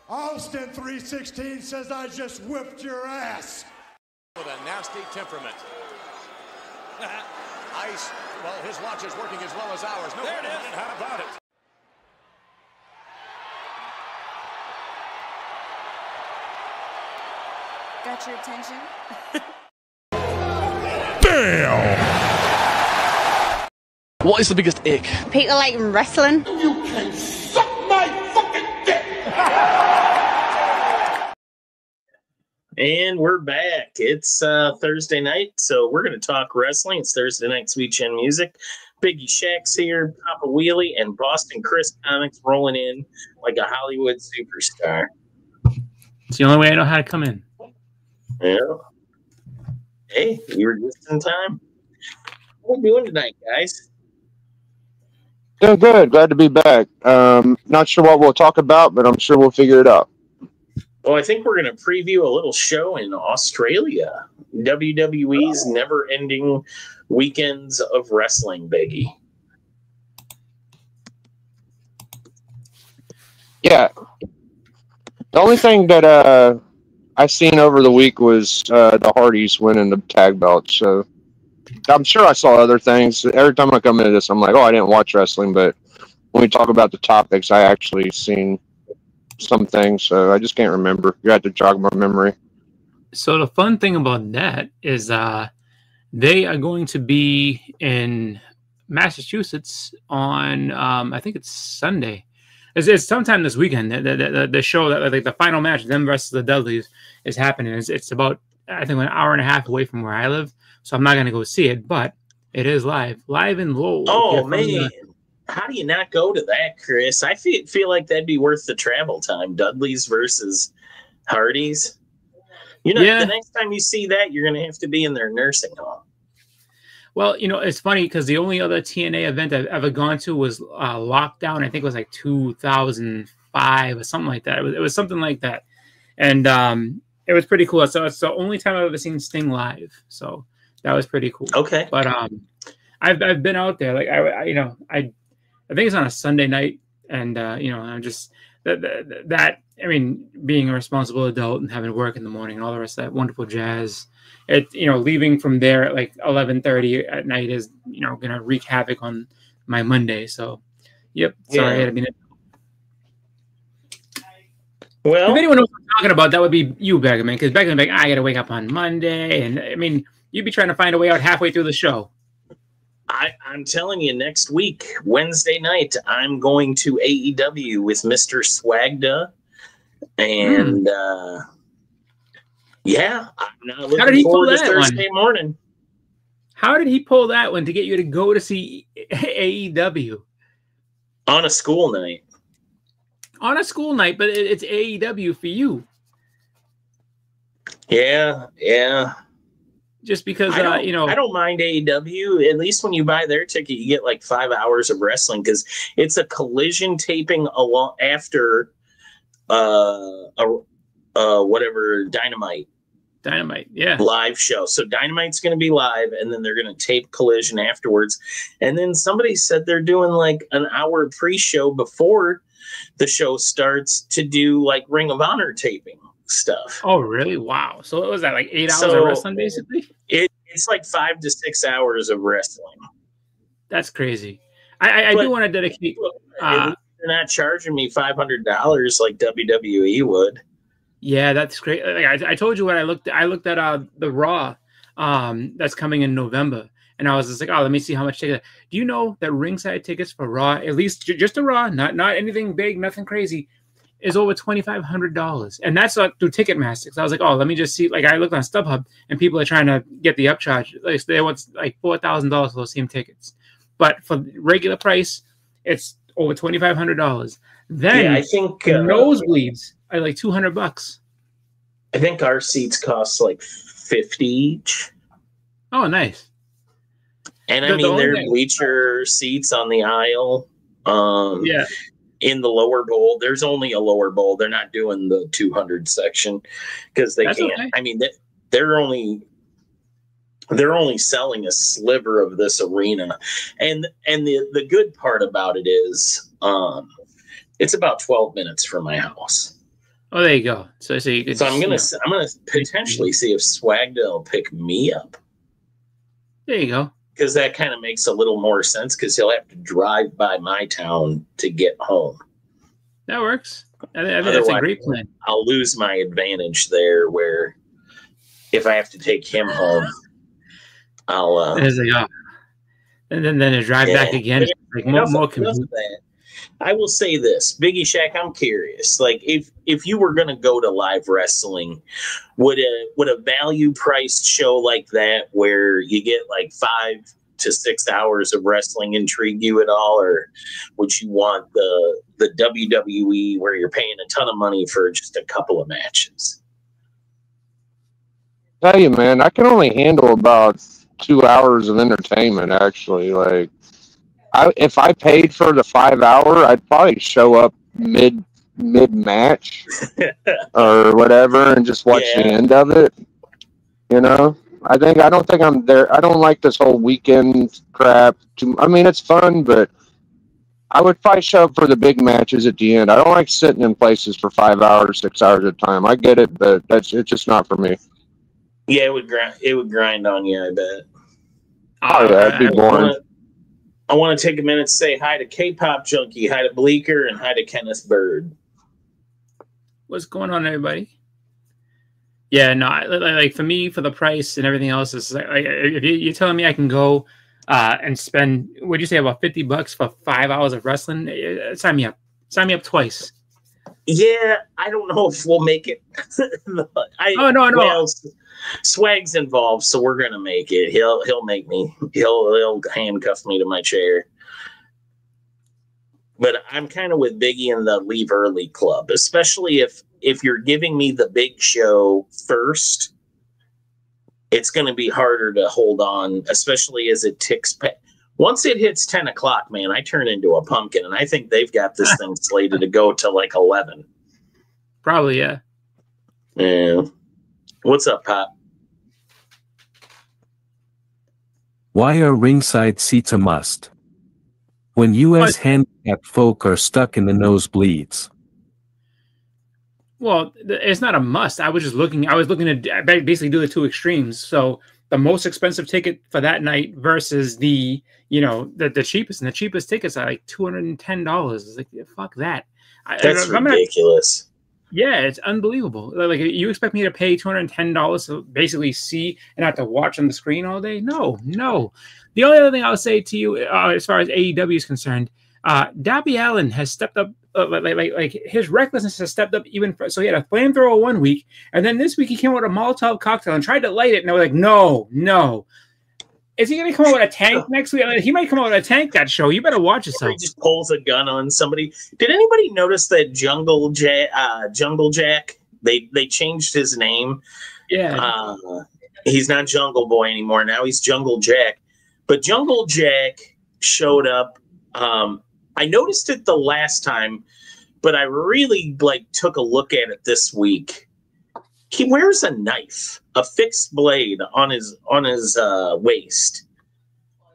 Austin 316 says I just whipped your ass. With a nasty temperament. Ice, well, his watch is working as well as ours. No, there it is. How about it? Got your attention? Damn! What is the biggest ick? People like wrestling. You can suck my fucking dick! And we're back. It's Thursday night, so we're going to talk wrestling. It's Thursday Night Sweet Chin Music. Biggie Shaq's here, Papa Wheelie, and Boston Chris Comics rolling in like a Hollywood superstar. It's the only way I know how to come in. Yeah. Hey, you were just in time. What are we doing tonight, guys? Doing good. Glad to be back. Not sure what we'll talk about, but I'm sure we'll figure it out. Well, I think we're going to preview a little show in Australia. WWE's never-ending weekends of wrestling, Biggie. Yeah. The only thing that I seen over the week was the Hardys winning the tag belts. So I'm sure I saw other things. Every time I come into this, I'm like, oh, I didn't watch wrestling. But when we talk about the topics, I actually seen some things. So I just can't remember. You have to jog my memory. So the fun thing about that is they are going to be in Massachusetts on, I think it's Sunday. It's sometime this weekend. The show, that like the final match, them versus the Dudleys, is happening. It's about, I think, an hour and a half away from where I live. So I'm not going to go see it, but it is live in Lowell. Oh, man. How do you not go to that, Chris? I feel like that'd be worth the travel time. Dudleys versus Hardys. You know, The next time you see that, you're going to have to be in their nursing home. Well, you know, it's funny because the only other TNA event I've ever gone to was Lockdown. I think it was like 2005 or something like that. It was something like that. And it was pretty cool. So it's the only time I've ever seen Sting live. So that was pretty cool. Okay. But I've been out there. Like, I think it's on a Sunday night. And, I'm just that, I mean, being a responsible adult and having to work in the morning and all the rest of that wonderful jazz. Leaving from there at like 11:30 at night is, going to wreak havoc on my Monday. So, yep. Sorry. Yeah. I mean, well, if anyone knows what I'm talking about, that would be you, Beckerman, because Beckerman's like, I got to wake up on Monday. And I mean, you'd be trying to find a way out halfway through the show. I'm telling you, next week, Wednesday night, I'm going to AEW with Mr. Swagda. And, yeah, I'm not looking forward to Thursday morning. How did he pull that one to get you to go to see AEW? On a school night. On a school night, but it's AEW for you. Yeah. Just because, I don't mind AEW. At least when you buy their ticket, you get like 5 hours of wrestling because it's a Collision taping along after whatever Dynamite, yeah, live show. So Dynamite's going to be live, and then they're going to tape Collision afterwards. And then somebody said they're doing like an hour pre-show before the show starts to do like Ring of Honor taping stuff. Oh, really? Wow. So it was that like 8 hours of wrestling, basically? It's like 5 to 6 hours of wrestling. That's crazy. I do want to dedicate. They're not charging me $500 like WWE would. Yeah, that's great. Like I told you when I looked at the Raw that's coming in November, and I was just like, oh, let me see how much ticket. Do you know that ringside tickets for Raw, at least just a Raw, not anything big, nothing crazy, is over $2,500, and that's through Ticketmaster. So I was like, oh, let me just see. Like I looked on StubHub, and people are trying to get the upcharge. Like they want like $4,000 for those same tickets, but for regular price, it's over $2,500. Then I think nosebleeds are like $200. I think our seats cost like $50 each. Oh, nice. And I mean, they're bleacher seats on the aisle. Yeah. In the lower bowl, there's only a lower bowl. They're not doing the 200 section because they can't. Okay. I mean, they're only selling a sliver of this arena, and the good part about it is, it's about 12 minutes from my house. Oh, there you go. So you could. So I'm gonna potentially see if Swagdale will pick me up. There you go. Because that kind of makes a little more sense. Because he'll have to drive by my town to get home. That works. I think that's a great plan. I'll lose my advantage there, where if I have to take him home, I'll. There's like, oh. And then to drive back again, like more commute. I will say this, Biggie Shack, I'm curious. Like, if you were going to go to live wrestling, would a value priced show like that, where you get like 5 to 6 hours of wrestling, intrigue you at all, or would you want the WWE where you're paying a ton of money for just a couple of matches? Tell you, man, I can only handle about 2 hours of entertainment. Actually, like. If I paid for the 5 hour, I'd probably show up mid match or whatever and just watch the end of it. You know, I don't think I'm there. I don't like this whole weekend crap. I mean, it's fun, but I would probably show up for the big matches at the end. I don't like sitting in places for 5 hours, 6 hours at a time. I get it, but it's just not for me. Yeah, it would grind on you, I bet. Oh yeah, it'd be boring. I want to take a minute to say hi to K-Pop Junkie, hi to Bleeker, and hi to Kenneth Bird. What's going on, everybody? Yeah, no, like for me, for the price and everything else, is like if you're telling me I can go and spend, what'd you say, about $50 for 5 hours of wrestling? Sign me up. Sign me up twice. Yeah, I don't know if we'll make it. No. Well, Swag's involved, so we're gonna make it. He'll make me. He'll handcuff me to my chair. But I'm kind of with Biggie in the leave early club, especially if you're giving me the big show first. It's going to be harder to hold on, especially as it ticks. Once it hits 10 o'clock, man, I turn into a pumpkin, and I think they've got this thing slated to go to like 11. Probably, yeah. Yeah. What's up, Pop? Why are ringside seats a must? When U.S. handicapped folk are stuck in the nosebleeds. Well, it's not a must. I was looking to basically do the two extremes. So the most expensive ticket for that night versus the cheapest, and the cheapest tickets are like $210. It's like, fuck that. That's ridiculous. Yeah, it's unbelievable. Like, you expect me to pay $210 to basically see and have to watch on the screen all day? No. The only other thing I'll say to you, as far as AEW is concerned, Darby Allin has stepped up. Like his recklessness has stepped up even. So he had a flamethrower one week, and then this week he came out with a Molotov cocktail and tried to light it, and they were like, no. Is he going to come out with a tank next week? He might come out with a tank that show. You better watch yourself. He just pulls a gun on somebody. Did anybody notice that Jungle Jack? They changed his name. Yeah. He's not Jungle Boy anymore. Now he's Jungle Jack. But Jungle Jack showed up. I noticed it the last time, but I really took a look at it this week. He wears a knife, a fixed blade on his waist.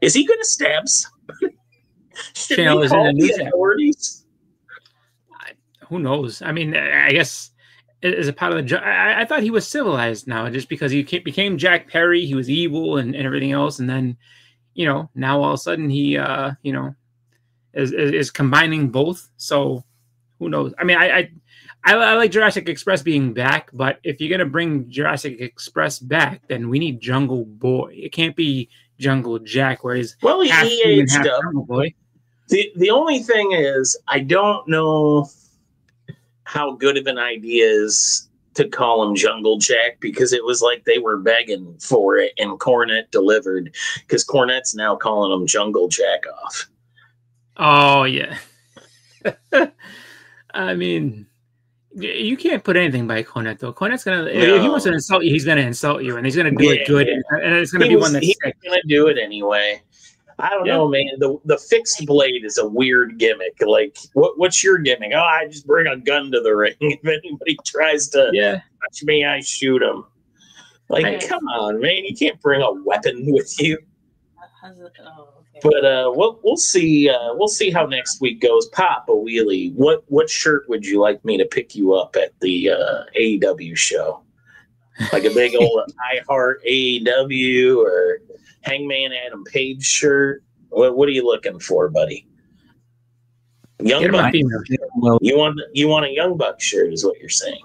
Is he going to stab somebody? Should we call the authorities? Who knows? I mean, I guess as a part of the I thought he was civilized now, just because he became Jack Perry. He was evil and everything else, and then now all of a sudden he is combining both. So who knows? I mean, I like Jurassic Express being back, but if you're going to bring Jurassic Express back, then we need Jungle Boy. It can't be Jungle Jack, where he's he aged up. Jungle Boy. The only thing is, I don't know how good of an idea is to call him Jungle Jack, because it was like they were begging for it, and Cornette delivered, because Cornette's now calling him Jungle Jack off. Oh, yeah. I mean, you can't put anything by Cornette, though. Cornette's if he wants to insult you, he's going to insult you, and he's going to do it good, and it's going to be one that's sick. He's going to do it anyway. I don't know, man. The fixed blade is a weird gimmick. Like, what's your gimmick? Oh, I just bring a gun to the ring. If anybody tries to touch me, I shoot him. Like, come on, man. You can't bring a weapon with you. Okay. But we'll see how next week goes. Papa Wheelie, what shirt would you like me to pick you up at the AEW show? Like a big old I Heart AEW or Hangman Adam Page shirt? What are you looking for, buddy? Young Buck. Well, You want a Young Buck shirt, is what you're saying.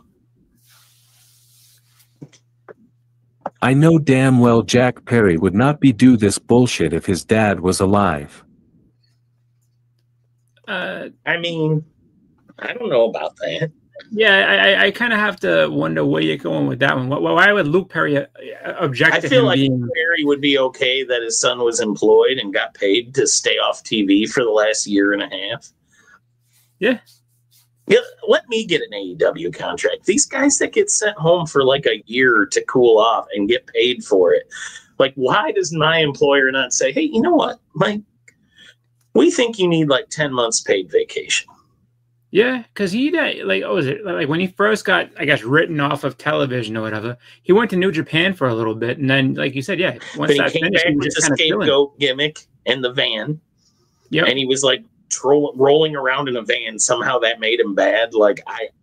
I know damn well Jack Perry would not be do this bullshit if his dad was alive. I mean, I don't know about that. Yeah, I kind of have to wonder where you're going with that one. Why would Luke Perry object I to feel him like being? Perry would be okay that his son was employed and got paid to stay off TV for the last year and a half. Yeah. Yeah, let me get an AEW contract. These guys that get sent home for like a year to cool off and get paid for it. Like, why does my employer not say, hey, you know what, Mike? We think you need like 10 months paid vacation. Yeah, because he like, what was it? Like when he first got, I guess, written off of television or whatever, he went to New Japan for a little bit, and then, like you said, yeah, once But that he came finished, back he was with the just kind of chilling. scapegoat gimmick and the van. Yep. And he was like rolling around in a van. Somehow that made him bad. The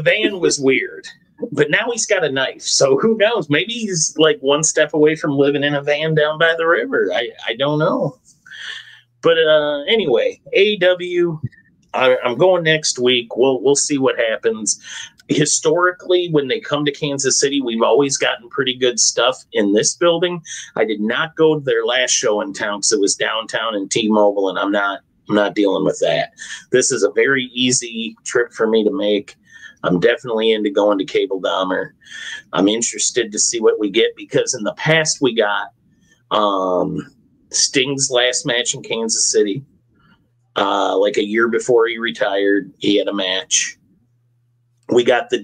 van was weird. But now he's got a knife. So who knows? Maybe he's like one step away from living in a van down by the river. I don't know. But anyway, AEW, I'm going next week. We'll see what happens. Historically, when they come to Kansas City, we've always gotten pretty good stuff in this building. I did not go to their last show in town because it was downtown in T-Mobile, and I'm not dealing with that. This is a very easy trip for me to make. I'm definitely into going to Cable Dahmer. I'm interested to see what we get because in the past we got Sting's last match in Kansas City. Like a year before he retired, he had a match. We got the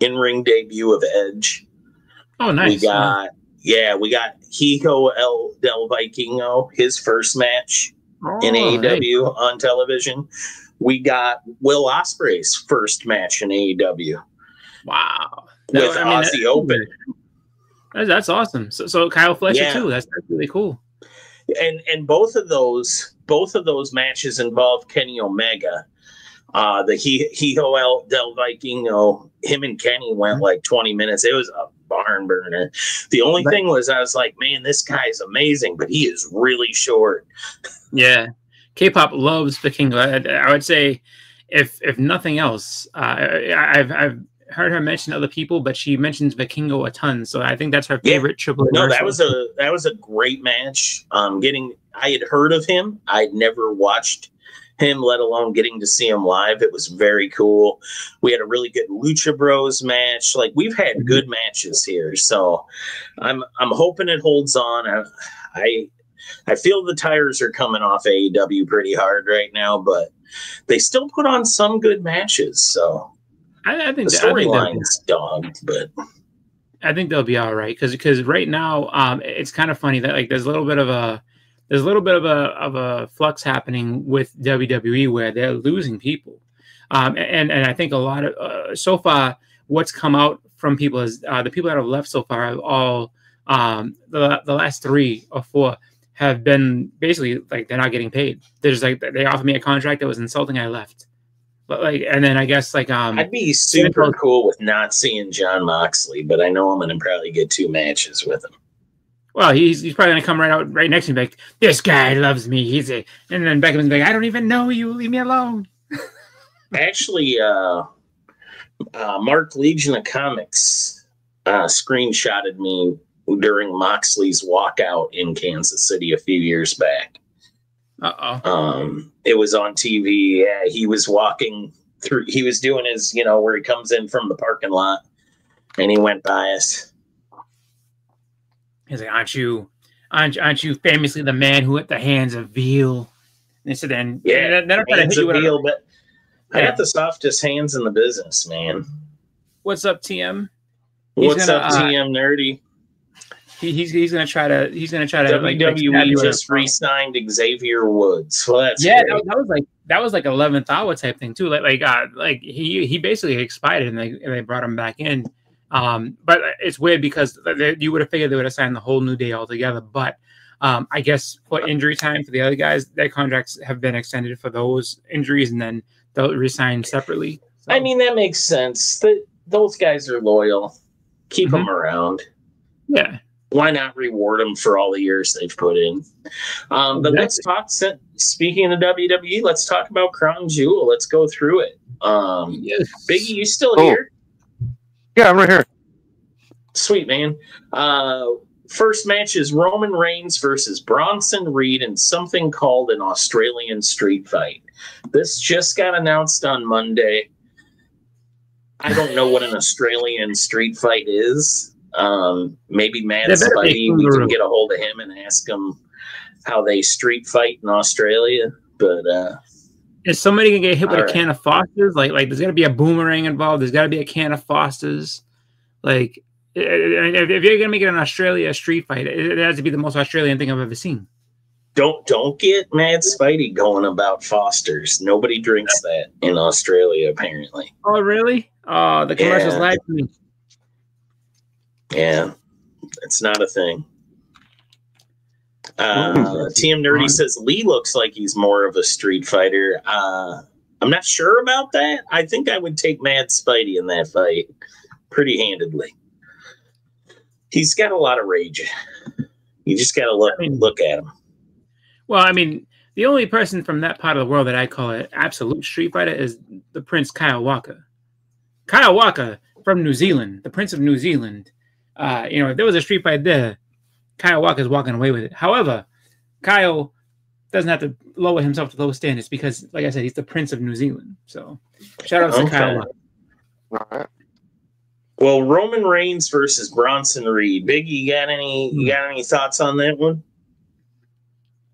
in-ring debut of Edge. Oh, nice. We got Hijo del Vikingo, his first match in AEW on television. We got Will Ospreay's first match in AEW. Wow. With Aussie Open. That's awesome. So Kyle Fletcher too. That's really cool. And both of those matches involved Kenny Omega. The Hijo del Vikingo, him and Kenny went like 20 minutes. It was a barn burner. The only thing was I was like, man, this guy's amazing, but he is really short. Yeah. K-pop loves Vikingo. I would say if nothing else, I've heard her mention other people, but she mentions Vikingo a ton. So I think that's her favorite Triple H. No, that was a great match. I had heard of him. I'd never watched him, let alone getting to see him live. It was very cool. We had a really good Lucha Bros match. Like, we've had good matches here, so I'm hoping it holds on. I feel the tires are coming off AEW pretty hard right now, but they still put on some good matches. So I think the storyline's dogged, but I think they'll be all right because right now it's kind of funny that like there's a little bit of a flux happening with WWE where they're losing people, and I think a lot of so far what's come out from people is the people that have left so far have all the last 3 or 4 have been basically like they're not getting paid. They're just like they offered me a contract that was insulting. I left, but like and then I guess like I'd be super cool with not seeing Jon Moxley, but I know I'm going to probably get 2 matches with him. Well, he's probably going to come right next to me like, this guy loves me. And then Beckman's like, I don't even know you. Leave me alone. Actually, Mark Legion of Comics screenshotted me during Moxley's walkout in Kansas City a few years back. It was on TV. Yeah, he was walking through. He was doing his, where he comes in from the parking lot, and he went by us. He's like, aren't you famously the man who at the hands of veal? And so then, then I'm trying to hit you with veal, but I got the softest hands in the business, man. What's up, TM? What's up, TM Nerdy? He's gonna try to WWE just re-signed Xavier Woods. Well, that's great. that was like 11th hour type thing too. Like he basically expired and they brought him back in. But it's weird because you would have figured they would have signed the whole New Day altogether. But I guess for injury time for the other guys, their contracts have been extended for those injuries, and then they'll resign separately. So. I mean, that makes sense. Those guys are loyal. Keep them around. Yeah. Why not reward them for all the years they've put in? But let's talk. Speaking of WWE, let's talk about Crown Jewel. Let's go through it. Yes. Biggie, you still here? Yeah, I'm right here. Sweet, man. First match is Roman Reigns versus Bronson Reed in something called an Australian street fight. This just got announced on Monday. I don't know what an Australian street fight is. Maybe Matt Spidey, we can get a hold of him and ask him how they street fight in Australia. But is somebody gonna get hit with a can of Foster's? Like there's gotta be a boomerang involved. There's gotta be a can of Foster's. Like if you're gonna make it an Australia street fight, it has to be the most Australian thing I've ever seen. Don't get Mad Spidey going about Foster's. Nobody drinks that in Australia, apparently. Oh, really? Oh, the commercials lied to me. Yeah, it's not a thing. TM Nerdy says Lee looks like he's more of a street fighter. I'm not sure about that. I think I would take Mad Spidey in that fight pretty handedly. He's got a lot of rage. You just got to look at him. Well, I mean, the only person from that part of the world that I call an absolute street fighter is the Prince Kyle Walker. Kyle Walker from New Zealand, the Prince of New Zealand. If there was a street fight there, Kyle Walker's walking away with it. However, Kyle doesn't have to lower himself to those standards because, like I said, he's the Prince of New Zealand. So, shout out to Kyle Walker. All right. Well, Roman Reigns versus Bronson Reed. Biggie, you got any thoughts on that one?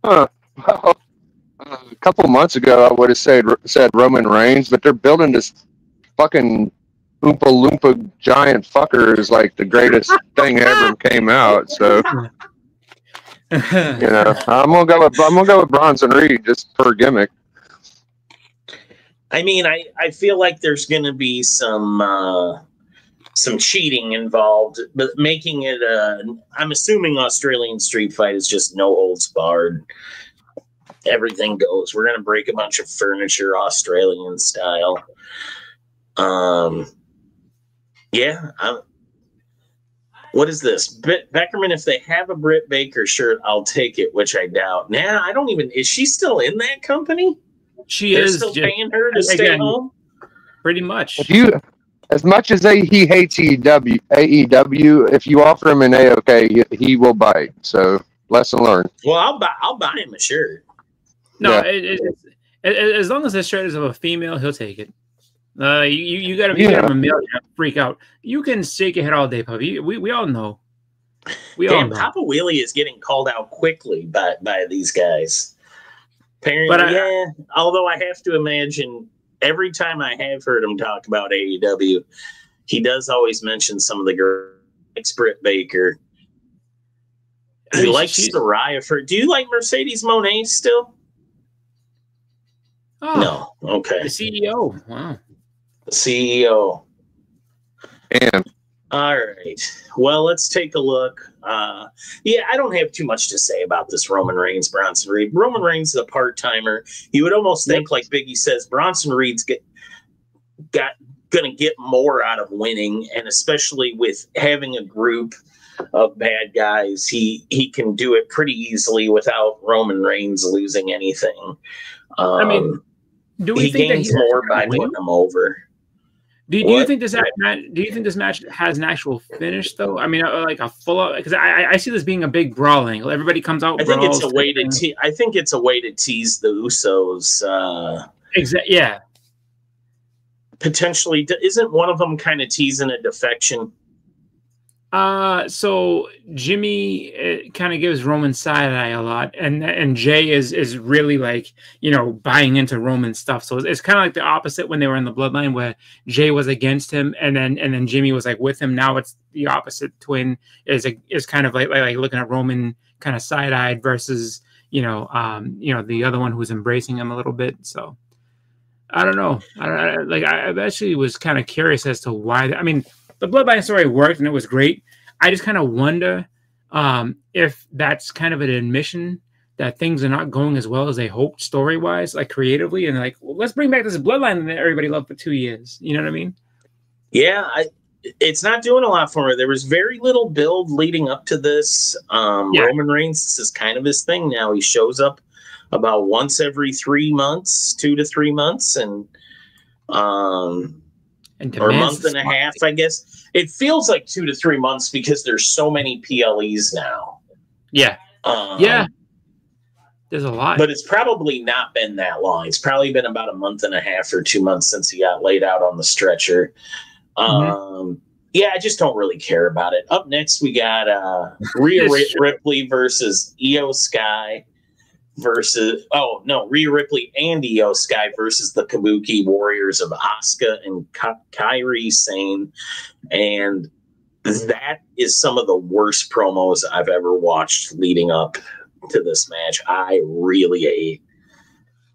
Well, a couple of months ago, I would have said Roman Reigns, but they're building this fucking Oompa Loompa giant fucker is like the greatest thing ever came out. So, I'm gonna go with Bronson Reed just for a gimmick. I mean, I feel like there's gonna be some cheating involved, but making it I'm assuming Australian street fight is just no holds barred. Everything goes. We're gonna break a bunch of furniture Australian style. What is this? Beckerman, if they have a Britt Baker shirt, I'll take it, which I doubt. Nah, I don't even. Is she still in that company? They're still paying her to stay home? Pretty much. As much as he hates AEW, if you offer him an AOK, he will bite. So, lesson learned. Well, I'll buy him a shirt. No, as long as the shirt is of a female, he'll take it. You got to be a male to freak out. You can shake your head all day, puppy. We all know. Papa Wheelie is getting called out quickly by these guys. Apparently, although I have to imagine every time I have heard him talk about AEW, he does always mention some of the girls, like Britt Baker. He likes Soraya. Do you like Mercedes Moné still? Oh, no. Okay. The CEO. Wow. The CEO. And all right. Well, let's take a look. I don't have too much to say about this Roman Reigns, Bronson Reed. Roman Reigns is a part-timer. You would almost think, like Biggie says, Bronson Reed's gonna get more out of winning, and especially with having a group of bad guys, he can do it pretty easily without Roman Reigns losing anything. Do we think gains more by putting him over? Do you think this match has an actual finish though? I mean, like a full, because I see this being a big brawling. Everybody comes out. I think it's a way to tease the Usos. Exactly. Yeah. Potentially, isn't one of them kind of teasing a defection? So Jimmy kind of gives Roman side eye a lot, and Jay is really like, buying into Roman stuff. So it's kind of like the opposite when they were in the Bloodline, where Jay was against him, and then Jimmy was like with him. Now it's the opposite. Twin is kind of like looking at Roman kind of side eyed versus the other one who's embracing him a little bit. So I don't know. I actually was kind of curious as to why. the Bloodline story worked and it was great. I just kind of wonder if that's kind of an admission that things are not going as well as they hoped story-wise, like creatively, and like, well, let's bring back this Bloodline that everybody loved for 2 years. You know what I mean? Yeah, it's not doing a lot for me. There was very little build leading up to this. Roman Reigns, this is kind of his thing now. He shows up about once every 3 months, 2 to 3 months, and or a month and a half, I guess. It feels like 2 to 3 months because there's so many PLEs now. Yeah. Yeah. There's a lot. But it's probably not been that long. It's probably been about a month and a half or 2 months since he got laid out on the stretcher. Yeah, I just don't really care about it. Up next, we got Rhea Ripley versus Io Sky versus Rhea Ripley and Io Sky versus the Kabuki Warriors of Asuka and Kairi Sane, and that is some of the worst promos I've ever watched leading up to this match. I really hate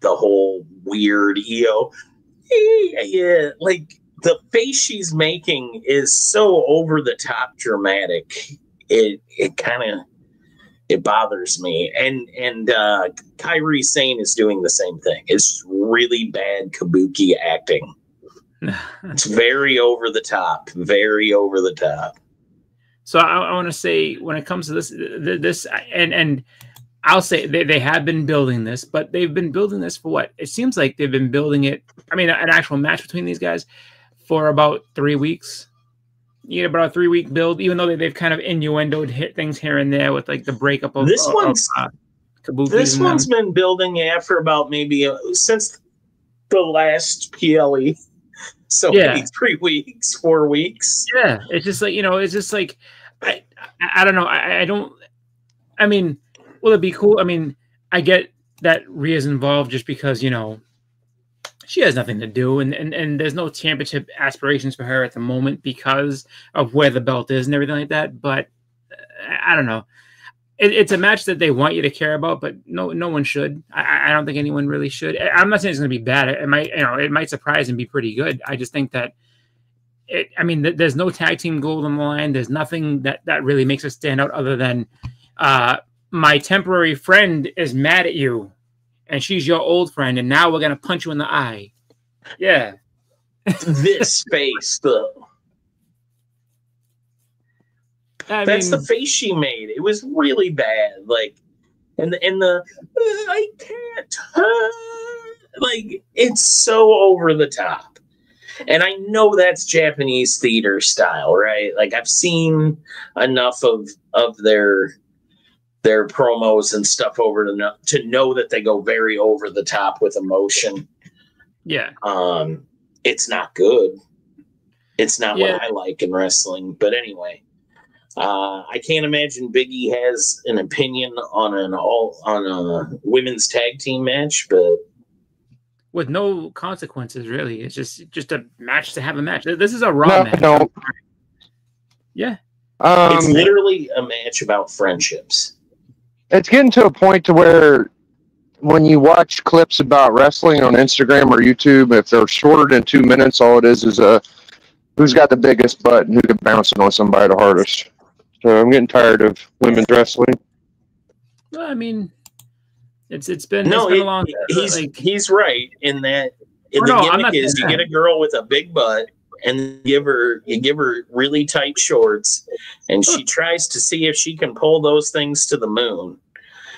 the whole weird Io. Yeah, like the face she's making is so over the top dramatic. It bothers me. And Kairi Sane is doing the same thing. It's really bad kabuki acting. It's very over the top. Very over the top. So I want to say, when it comes to this, and I'll say they have been building this, but they've been building this for what? It seems like they've been building it. I mean, an actual match between these guys for about 3 weeks. You get about a 3 week build, even though they've kind of innuendoed hit things here and there with like the breakup of this one's been building for about maybe since the last PLE. So maybe 3 weeks, 4 weeks. Yeah, it's just like, it's just like I don't know. I mean, will it be cool? I mean, I get that Rhea's involved just because, she has nothing to do, and there's no championship aspirations for her at the moment because of where the belt is and everything like that. But I don't know. It's a match that they want you to care about, but no one should. I don't think anyone really should. I'm not saying it's going to be bad. It might, it might surprise and be pretty good. I just think that there's no tag team gold on the line. There's nothing that really makes us stand out other than my temporary friend is mad at you, and she's your old friend, and now we're going to punch you in the eye. Yeah. This face, though. That's the face she made. It was really bad. Like, and the I can't, like, it's so over the top. And I know that's Japanese theater style, right? Like, I've seen enough of their promos and stuff to know that they go very over the top with emotion. Yeah. It's not good. It's not what I like in wrestling. But anyway, I can't imagine Big E has an opinion on a women's tag team match, but with no consequences, really. It's just a match to have a match. This is a Raw match. No. Yeah. It's literally a match about friendships. It's getting to a point to where when you watch clips about wrestling on Instagram or YouTube, if they're shorter than 2 minutes, all it is who's got the biggest butt and who can bounce it on somebody the hardest. So I'm getting tired of women's wrestling. Well, I mean, it's been a long time. He's right in that. The gimmick is you get a girl with a big butt and you give her really tight shorts, and she tries to see if she can pull those things to the moon.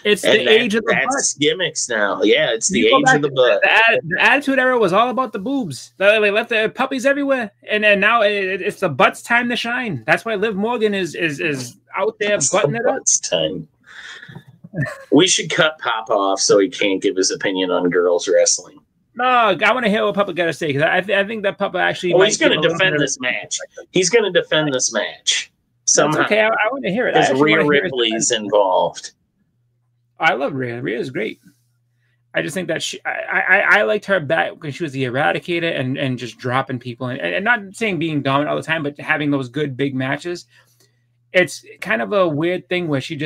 It's the age of the butt. That's gimmicks now. Yeah, it's the age of the butt. The Attitude Era was all about the boobs. They left the puppies everywhere, and then now it's the butt's time to shine. That's why Liv Morgan is out there butting it up. Butt's time. We should cut Papa off so he can't give his opinion on girls wrestling. No, I want to hear what Papa got to say, because I think that Papa actually. Oh, he's going to defend this match. He's going to defend this match. Somehow. Okay, I want to hear it. Because Rhea Ripley's involved. I love Rhea. Rhea's great. I just think that I liked her back when she was the Eradicator and just dropping people and not saying being dominant all the time, but having those good big matches. It's kind of a weird thing where she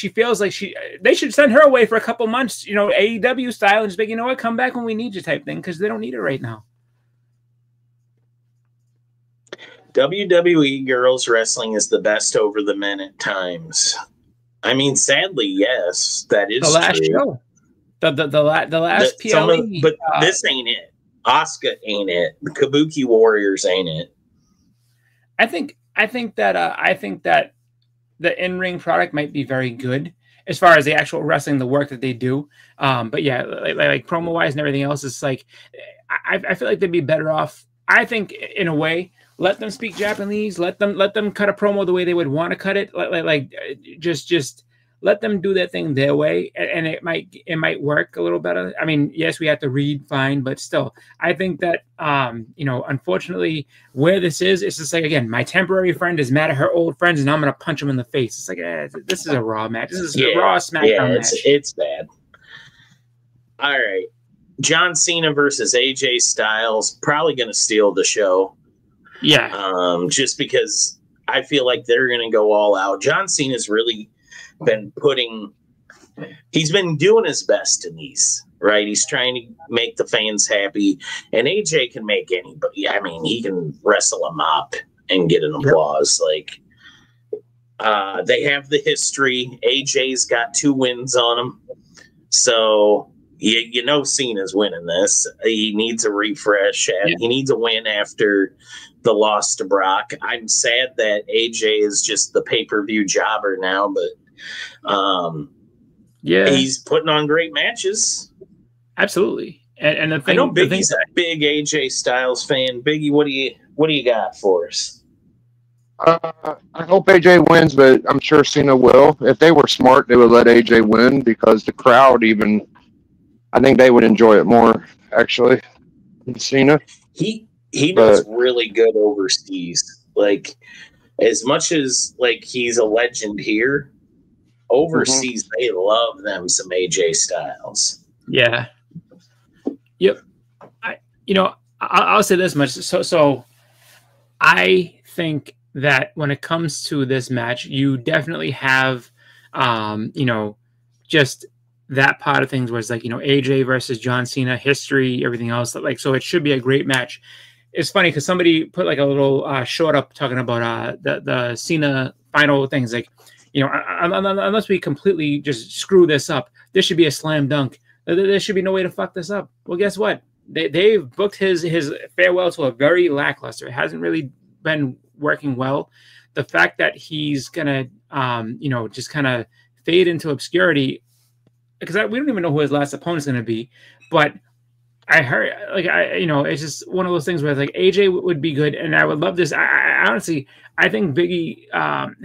feels like they should send her away for a couple months, AEW style, and just be, what, come back when we need you type thing, because they don't need her right now. WWE girls wrestling is the best over the men at times. I mean, sadly, yes, that is The last true. show. The last PLE. But this ain't it. Asuka ain't it. The Kabuki Warriors ain't it. I think that the in-ring product might be very good as far as the actual wrestling, the work that they do. But yeah, like promo wise and everything else, it's like I feel like they'd be better off. I think in a way, let them speak Japanese, let them cut a promo the way they would want to cut it. Just let them do that thing their way, and it might work a little better. I mean, yes, we have to read fine, but still, I think that unfortunately, where this is, it's just like, again, my temporary friend is mad at her old friends, and I'm gonna punch him in the face. It's like, this is a Raw match. This is a Raw SmackDown match. It's bad. All right, John Cena versus AJ Styles, probably gonna steal the show. Yeah. Just because I feel like they're gonna go all out. John Cena's really he's been doing his best in these, right? He's trying to make the fans happy, and AJ can make anybody. I mean, he can wrestle a mop and get an applause. Like, they have the history. AJ's got 2 wins on him, so you know Cena's winning this. He needs a refresh. He needs a win after the loss to Brock. I'm sad that AJ is just the pay-per-view jobber now, but he's putting on great matches. Absolutely. And the thing, I know Biggie's a big AJ Styles fan. Biggie, what do you got for us? I hope AJ wins, but I'm sure Cena will. If they were smart, they would let AJ win, because the crowd, I think they would enjoy it more, actually, than Cena. He does really good overseas. Like, as much as like he's a legend here, overseas they love them some AJ Styles. Yeah. Yep. I'll say this much. So I think that when it comes to this match, you definitely have, just that part of things where it's like, AJ versus John Cena, history, everything else. Like, so it should be a great match. It's funny because somebody put like a little short up talking about the Cena final things. Like, unless we completely just screw this up, this should be a slam dunk. There should be no way to fuck this up. Well, guess what? They've booked his farewell to a very lackluster. It hasn't really been working well. The fact that he's gonna, just kind of fade into obscurity, because we don't even know who his last opponent's gonna be. But I heard, it's just one of those things where it's like AJ would be good, and I would love this. I honestly, I think Biggie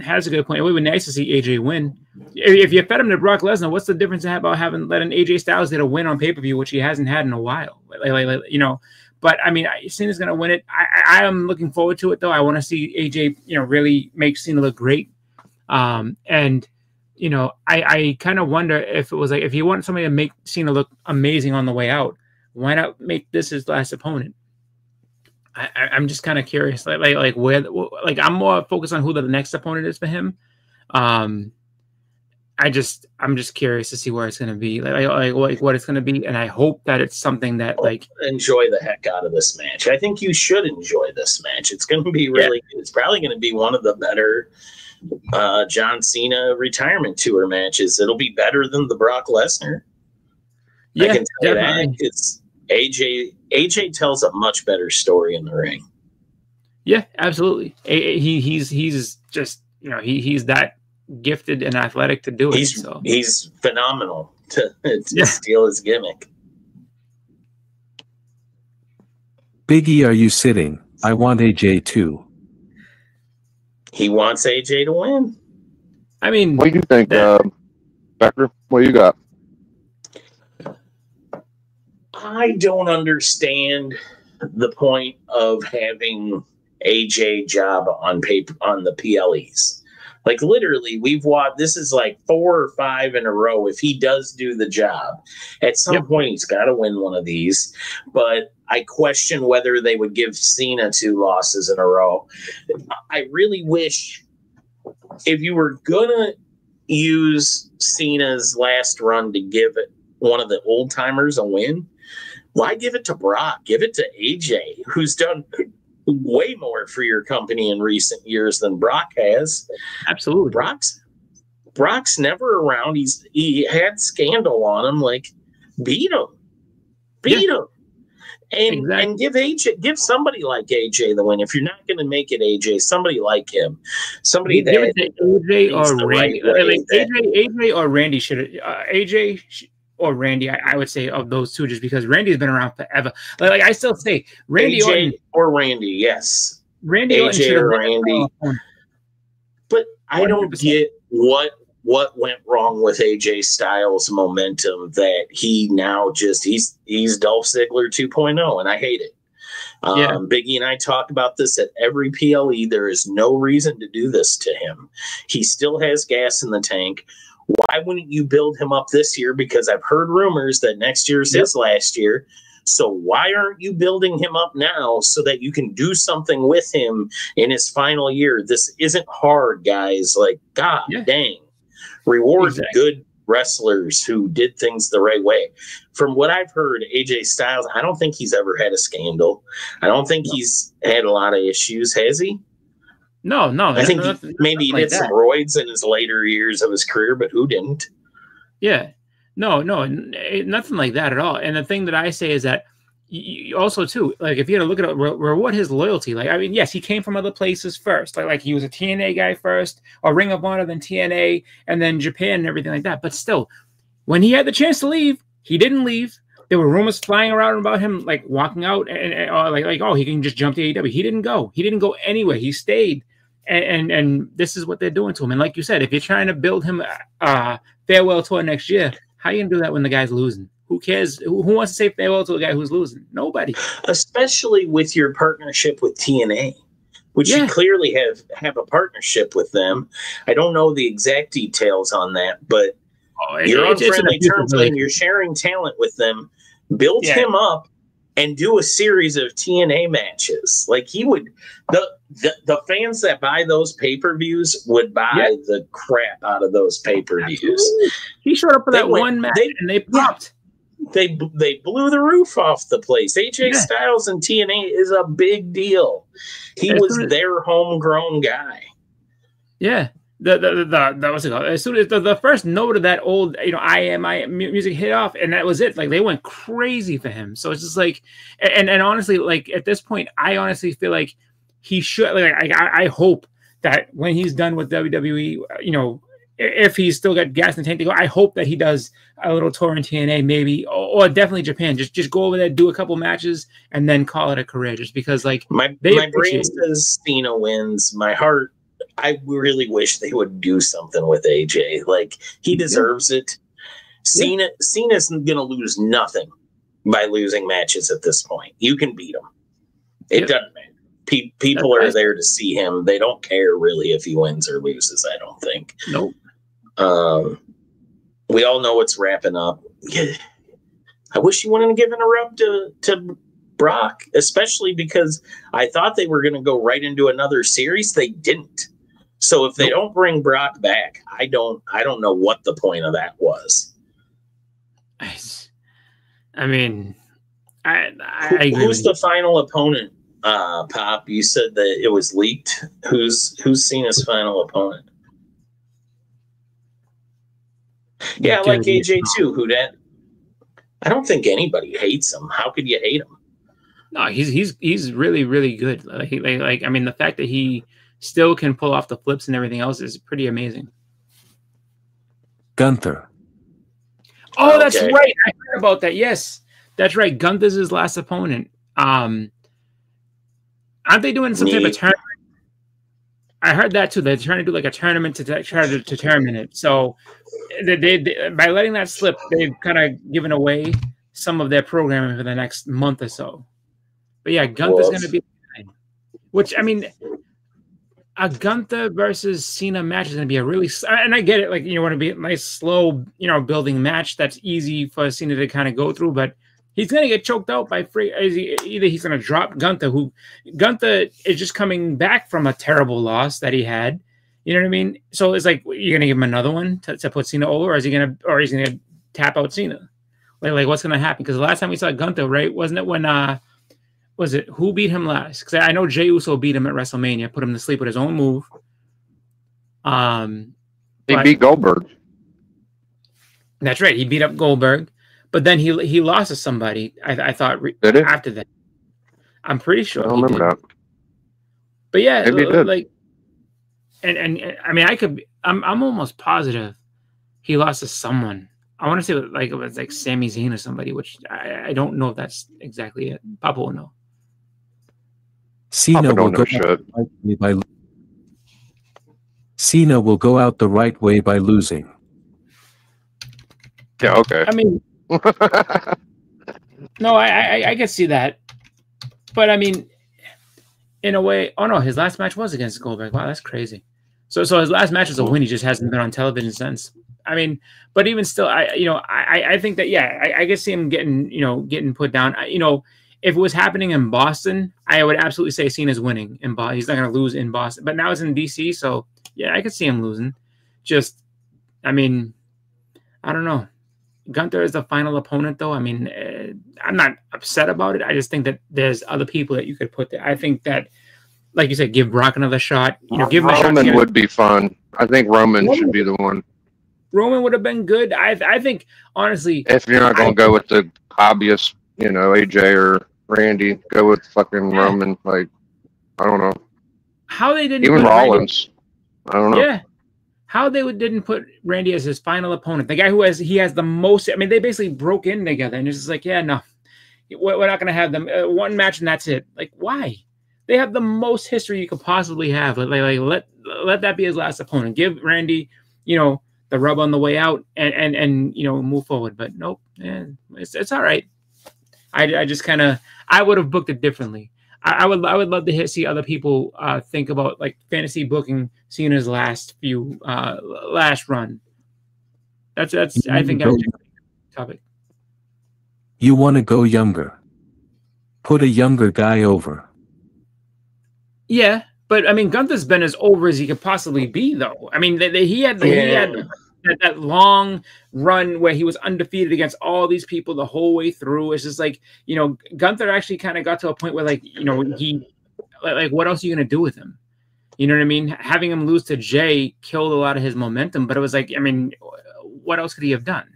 has a good point. It would be nice to see AJ win. If you fed him to Brock Lesnar, what's the difference about letting AJ Styles get a win on pay-per-view, which he hasn't had in a while? But I mean, Cena's gonna win it. I am looking forward to it, though. I want to see AJ, really make Cena look great. I kind of wonder if it was like, if you want somebody to make Cena look amazing on the way out, why not make this his last opponent? I'm just kind of curious, like where, like I'm more focused on who the next opponent is for him. I'm just curious to see where it's gonna be, like what it's gonna be, and I hope that it's something that enjoy the heck out of this match. I think you should enjoy this match. It's gonna be really good. It's probably gonna be one of the better John Cena retirement tour matches. It'll be better than the Brock Lesnar. I can tell you that. It's AJ tells a much better story in the ring. Yeah, absolutely. He's just he's that gifted and athletic to do it. He's phenomenal to steal his gimmick. Biggie, are you sitting? I want AJ too. He wants AJ to win. I mean, what do you think, Becker? What do you got? I don't understand the point of having AJ job on the PLEs. Like, literally, we've watched, this is like 4 or 5 in a row. If he does do the job, at some point he's got to win one of these. But I question whether they would give Cena 2 losses in a row. I really wish, if you were going to use Cena's last run to give it one of the old timers a win, why give it to Brock? Give it to AJ, who's done way more for your company in recent years than Brock has. Absolutely. Brock's never around. He had scandal on him. Like, beat him. And give somebody like AJ the win. If you're not going to make it AJ, somebody like him, somebody that AJ or Randy. AJ or Randy should AJ or Randy. I would say of those two, just because Randy's been around forever. Like I still say Randy AJ or Randy. Yes, Randy AJ or Randy. But I don't 100%. Get what went wrong with AJ Styles' momentum that he now he's Dolph Ziggler 2.0, and I hate it. Biggie and I talk about this at every PLE. There is no reason to do this to him. He still has gas in the tank. Why wouldn't you build him up this year? Because I've heard rumors that next year's his last year. So why aren't you building him up now so that you can do something with him in his final year? This isn't hard, guys. Like, God dang. Reward good wrestlers who did things the right way. From what I've heard, AJ Styles, I don't think he's ever had a scandal. I don't think he's had a lot of issues. Has he? No. I think maybe he did some roids in his later years of his career, but who didn't? Yeah. No, nothing like that at all. And the thing that I say is that also too, like if you had to look at what his loyalty, like I mean, yes, he came from other places first, like he was a TNA guy first, or Ring of Honor, then TNA, and then Japan and everything like that. But still, when he had the chance to leave, he didn't leave. There were rumors flying around about him like walking out and like oh, he can just jump to AEW. He didn't go. He didn't go anywhere. He stayed. And this is what they're doing to him. And like you said, if you're trying to build him a farewell tour next year, how are you gonna do that when the guy's losing? Who cares? Who wants to say farewell to a guy who's losing? Nobody. Especially with your partnership with TNA, which you clearly have a partnership with them. I don't know the exact details on that, but you're on friendly terms and you're sharing talent with them. Build him up and do a series of TNA matches. Like he would, the fans that buy those pay-per-views would buy the crap out of those pay-per-views. He showed up for that one match and they popped. They blew the roof off the place. AJ Styles and TNA is a big deal. He was their homegrown guy. Yeah. That was it. As soon as the first note of that old, I Am music hit off, and that was it. Like they went crazy for him. So it's just like, and honestly, like at this point, I honestly feel like he should. Like I hope that when he's done with WWE, if he's still got gas in the tank to go, I hope that he does a little tour in TNA, maybe, or definitely Japan. Just go over there, do a couple matches, and then call it a career. Just because, like, my brain says Cena wins. My heart, I really wish they would do something with AJ. Like, he deserves it. Cena's going to lose nothing by losing matches at this point. You can beat him. It doesn't matter. People are there to see him. They don't care really if he wins or loses, I don't think. Nope. We all know it's wrapping up. I wish he wouldn't have given a rub to Brock, especially because I thought they were going to go right into another series. They didn't. So if they don't bring Brock back, I don't know what the point of that was. I mean, I agree. Who's the final opponent? Pop, you said that it was leaked. Who's Cena's final opponent? Yeah, like AJ too. Who that? I don't think anybody hates him. How could you hate him? No, he's really, really good. Like I mean, the fact that he still can pull off the flips and everything else is pretty amazing. Gunther. Oh, that's right. I heard about that. Yes, that's right. Gunther's his last opponent. Aren't they doing some type of tournament? I heard that too. They're trying to do like a tournament to try to determine it. So they by letting that slip, they've kind of given away some of their programming for the next month or so. But yeah, Gunther's going to be, which I mean, a Gunther versus Cena match is going to be a really, and I get it. Like, you want to be a nice, slow, building match that's easy for Cena to kind of go through, but he's going to get choked out by either he's going to drop Gunther, who Gunther is just coming back from a terrible loss that he had. You know what I mean? So it's like, you're going to give him another one to put Cena over, or is he going to tap out Cena? Like what's going to happen? Because the last time we saw Gunther, right, wasn't it when was it who beat him last? Because I know Jey Uso beat him at WrestleMania, put him to sleep with his own move. He beat Goldberg. That's right. He beat up Goldberg, but then he lost to somebody. I thought after that. I'm pretty sure. I don't remember that. But yeah, maybe like, and I mean, I'm almost positive he lost to someone. I want to say like it was like Sami Zayn or somebody, which I don't know if that's exactly it. Papa will know. Cena will go out the right way by losing. Yeah, okay. I mean, no, I can see that, but I mean, in a way, oh no, his last match was against Goldberg. Wow, that's crazy. So his last match was a win. He just hasn't been on television since. I mean, but even still, I think that I can see him getting put down. If it was happening in Boston, I would absolutely say Cena's winning in Boston. He's not going to lose in Boston, but now it's in DC, so yeah, I could see him losing. Just, I mean, I don't know. Gunther is the final opponent, though. I mean, I'm not upset about it. I just think that there's other people that you could put there. I think that, like you said, give Brock another shot. Give him a shot. Roman would be fun. I think Roman should be the one. Roman would have been good. I think, honestly, if you're not going to go with the obvious, AJ or Randy, go with fucking Roman. Like, I don't know. How they didn't even Rollins. I don't know. Yeah. How they didn't put Randy as his final opponent, the guy who has the most. I mean, they basically broke in together, and it's just like, yeah, no, we're not going to have them one match and that's it. Like, why? They have the most history you could possibly have. Like let that be his last opponent. Give Randy, the rub on the way out, and move forward. But nope, it's all right. I just kind of I would have booked it differently. I would love to see other people think about like fantasy booking Cena's last run. That's I think that's a topic. You want to go younger? Put a younger guy over. Yeah, but I mean Gunther's been as over as he could possibly be, though. I mean he had that long run where he was undefeated against all these people the whole way through. It's just like, Gunther actually kind of got to a point where he what else are you going to do with him? You know what I mean? Having him lose to Jey killed a lot of his momentum, but it was like, I mean, what else could he have done?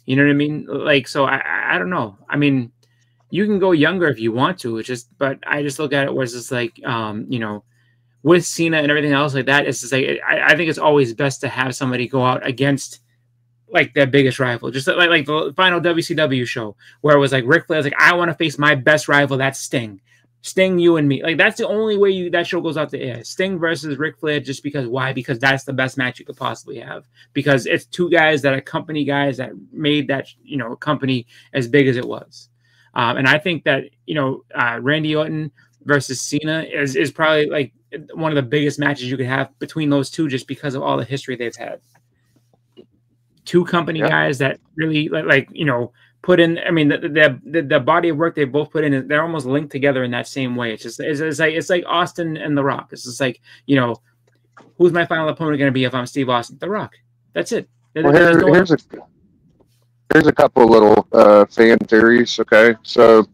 You know what I mean? Like, so I don't know. I mean, you can go younger if you want to. But I just look at it where it's just like, with Cena and everything else like that, it's just like I think it's always best to have somebody go out against like their biggest rival, just like the final WCW show where it was like Ric Flair was like, I want to face my best rival, that's Sting, you and me. Like that's the only way that show goes out the air. Sting versus Ric Flair, just because why? Because that's the best match you could possibly have. Because it's two guys that are company guys that made that company as big as it was. And I think that Randy Orton versus Cena is probably like one of the biggest matches you could have between those two, just because of all the history they've had. Two company guys that really put in. I mean, the body of work they both put in, they're almost linked together in that same way. It's just it's like Austin and The Rock. It's just like who's my final opponent going to be if I'm Steve Austin? The Rock. That's it. Well, here's a couple little fan theories. Okay, so.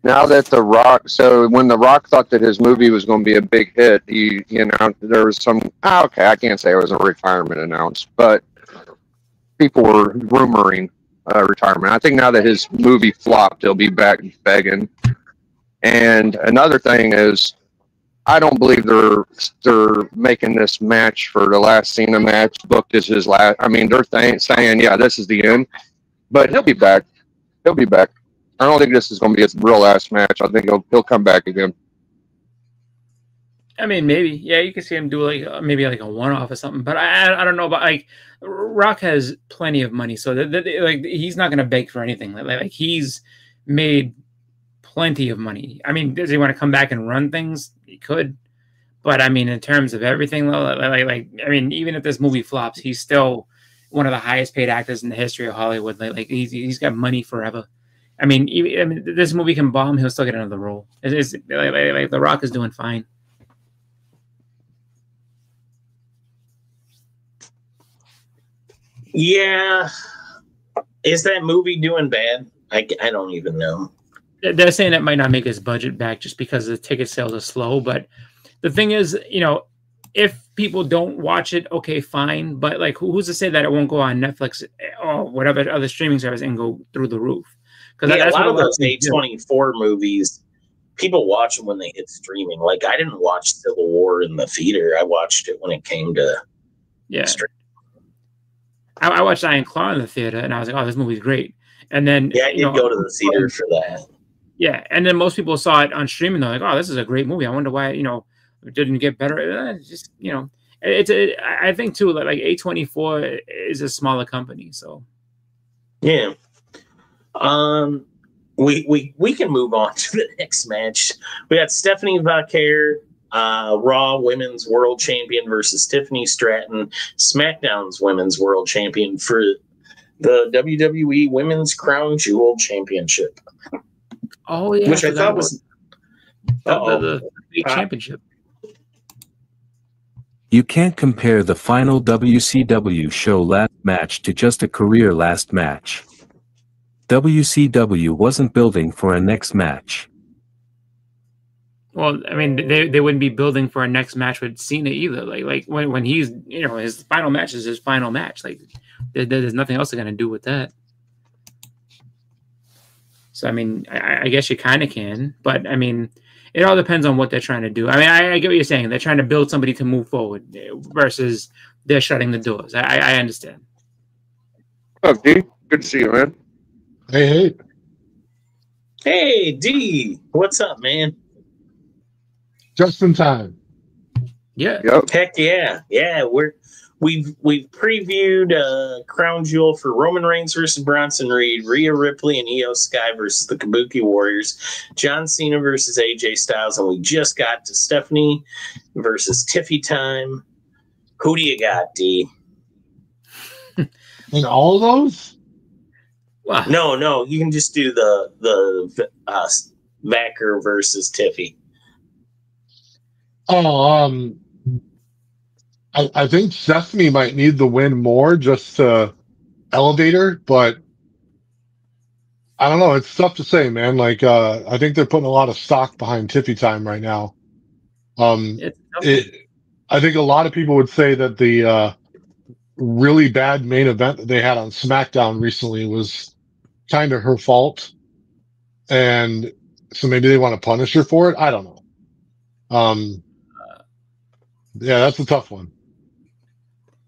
Now that The Rock, so when The Rock thought that his movie was going to be a big hit, there was some, I can't say it was a retirement announced, but people were rumoring retirement. I think now that his movie flopped, he'll be back begging. And another thing is, I don't believe they're making this match for the last Cena match booked as his last. I mean, they're saying, yeah, this is the end, but he'll be back. He'll be back. I don't think this is going to be his real last match. I think he'll come back again. I mean, maybe. Yeah, you can see him do maybe a one-off or something. But I don't know about Rock has plenty of money, so he's not going to beg for anything. Like he's made plenty of money. I mean, does he want to come back and run things? He could. But I mean, in terms of everything, I mean, even if this movie flops, he's still one of the highest paid actors in the history of Hollywood. He's got money forever. I mean, this movie can bomb, he'll still get another role. The Rock is doing fine. Yeah. Is that movie doing bad? I don't even know. they're saying it might not make his budget back just because the ticket sales are slow. But the thing is, if people don't watch it, okay, fine. But like, who's to say that it won't go on Netflix or whatever other streaming service and go through the roof? Because a lot of those A24 movies, people watch them when they hit streaming. Like, I didn't watch Civil War in the theater. I watched it when it came to streaming. I watched Iron Claw in the theater, and I was like, "Oh, this movie's great." And then I did go to the theater for that. Yeah, and then most people saw it on streaming. They're like, "Oh, this is a great movie. I wonder why it didn't get better." Just I think too that like A24 is a smaller company, so yeah. We can move on to the next match. We got Stephanie Vaquer, Raw Women's World Champion versus Tiffany Stratton, SmackDown's Women's World Champion for the WWE Women's Crown Jewel Championship. Oh yeah, which I thought was the big championship. You can't compare the final WCW show last match to just a career last match. WCW wasn't building for a next match. Well, I mean, they wouldn't be building for a next match with Cena either. Like when he's his final match is his final match. Like there's nothing else they're gonna do with that. So I mean, I guess you kind of can, but I mean, it all depends on what they're trying to do. I mean, I get what you're saying. They're trying to build somebody to move forward versus they're shutting the doors. I understand. Oh, D, good to see you, man. Hey, D, what's up, man? Just in time. Yeah. Yep. Heck yeah. Yeah, we've previewed Crown Jewel for Roman Reigns versus Bronson Reed, Rhea Ripley and Io Sky versus the Kabuki Warriors, John Cena versus AJ Styles, and we just got to Stephanie versus Tiffy time. Who do you got, D? In all of those? Wow. No, you can just do the Vacker versus Tiffy. Oh, I think Stephanie might need the win more just to elevate her, but I don't know. It's tough to say, man. Like, I think they're putting a lot of stock behind Tiffy time right now. I think a lot of people would say that the really bad main event that they had on SmackDown recently was kind of her fault, and so maybe they want to punish her for it. I don't know. Yeah, that's a tough one.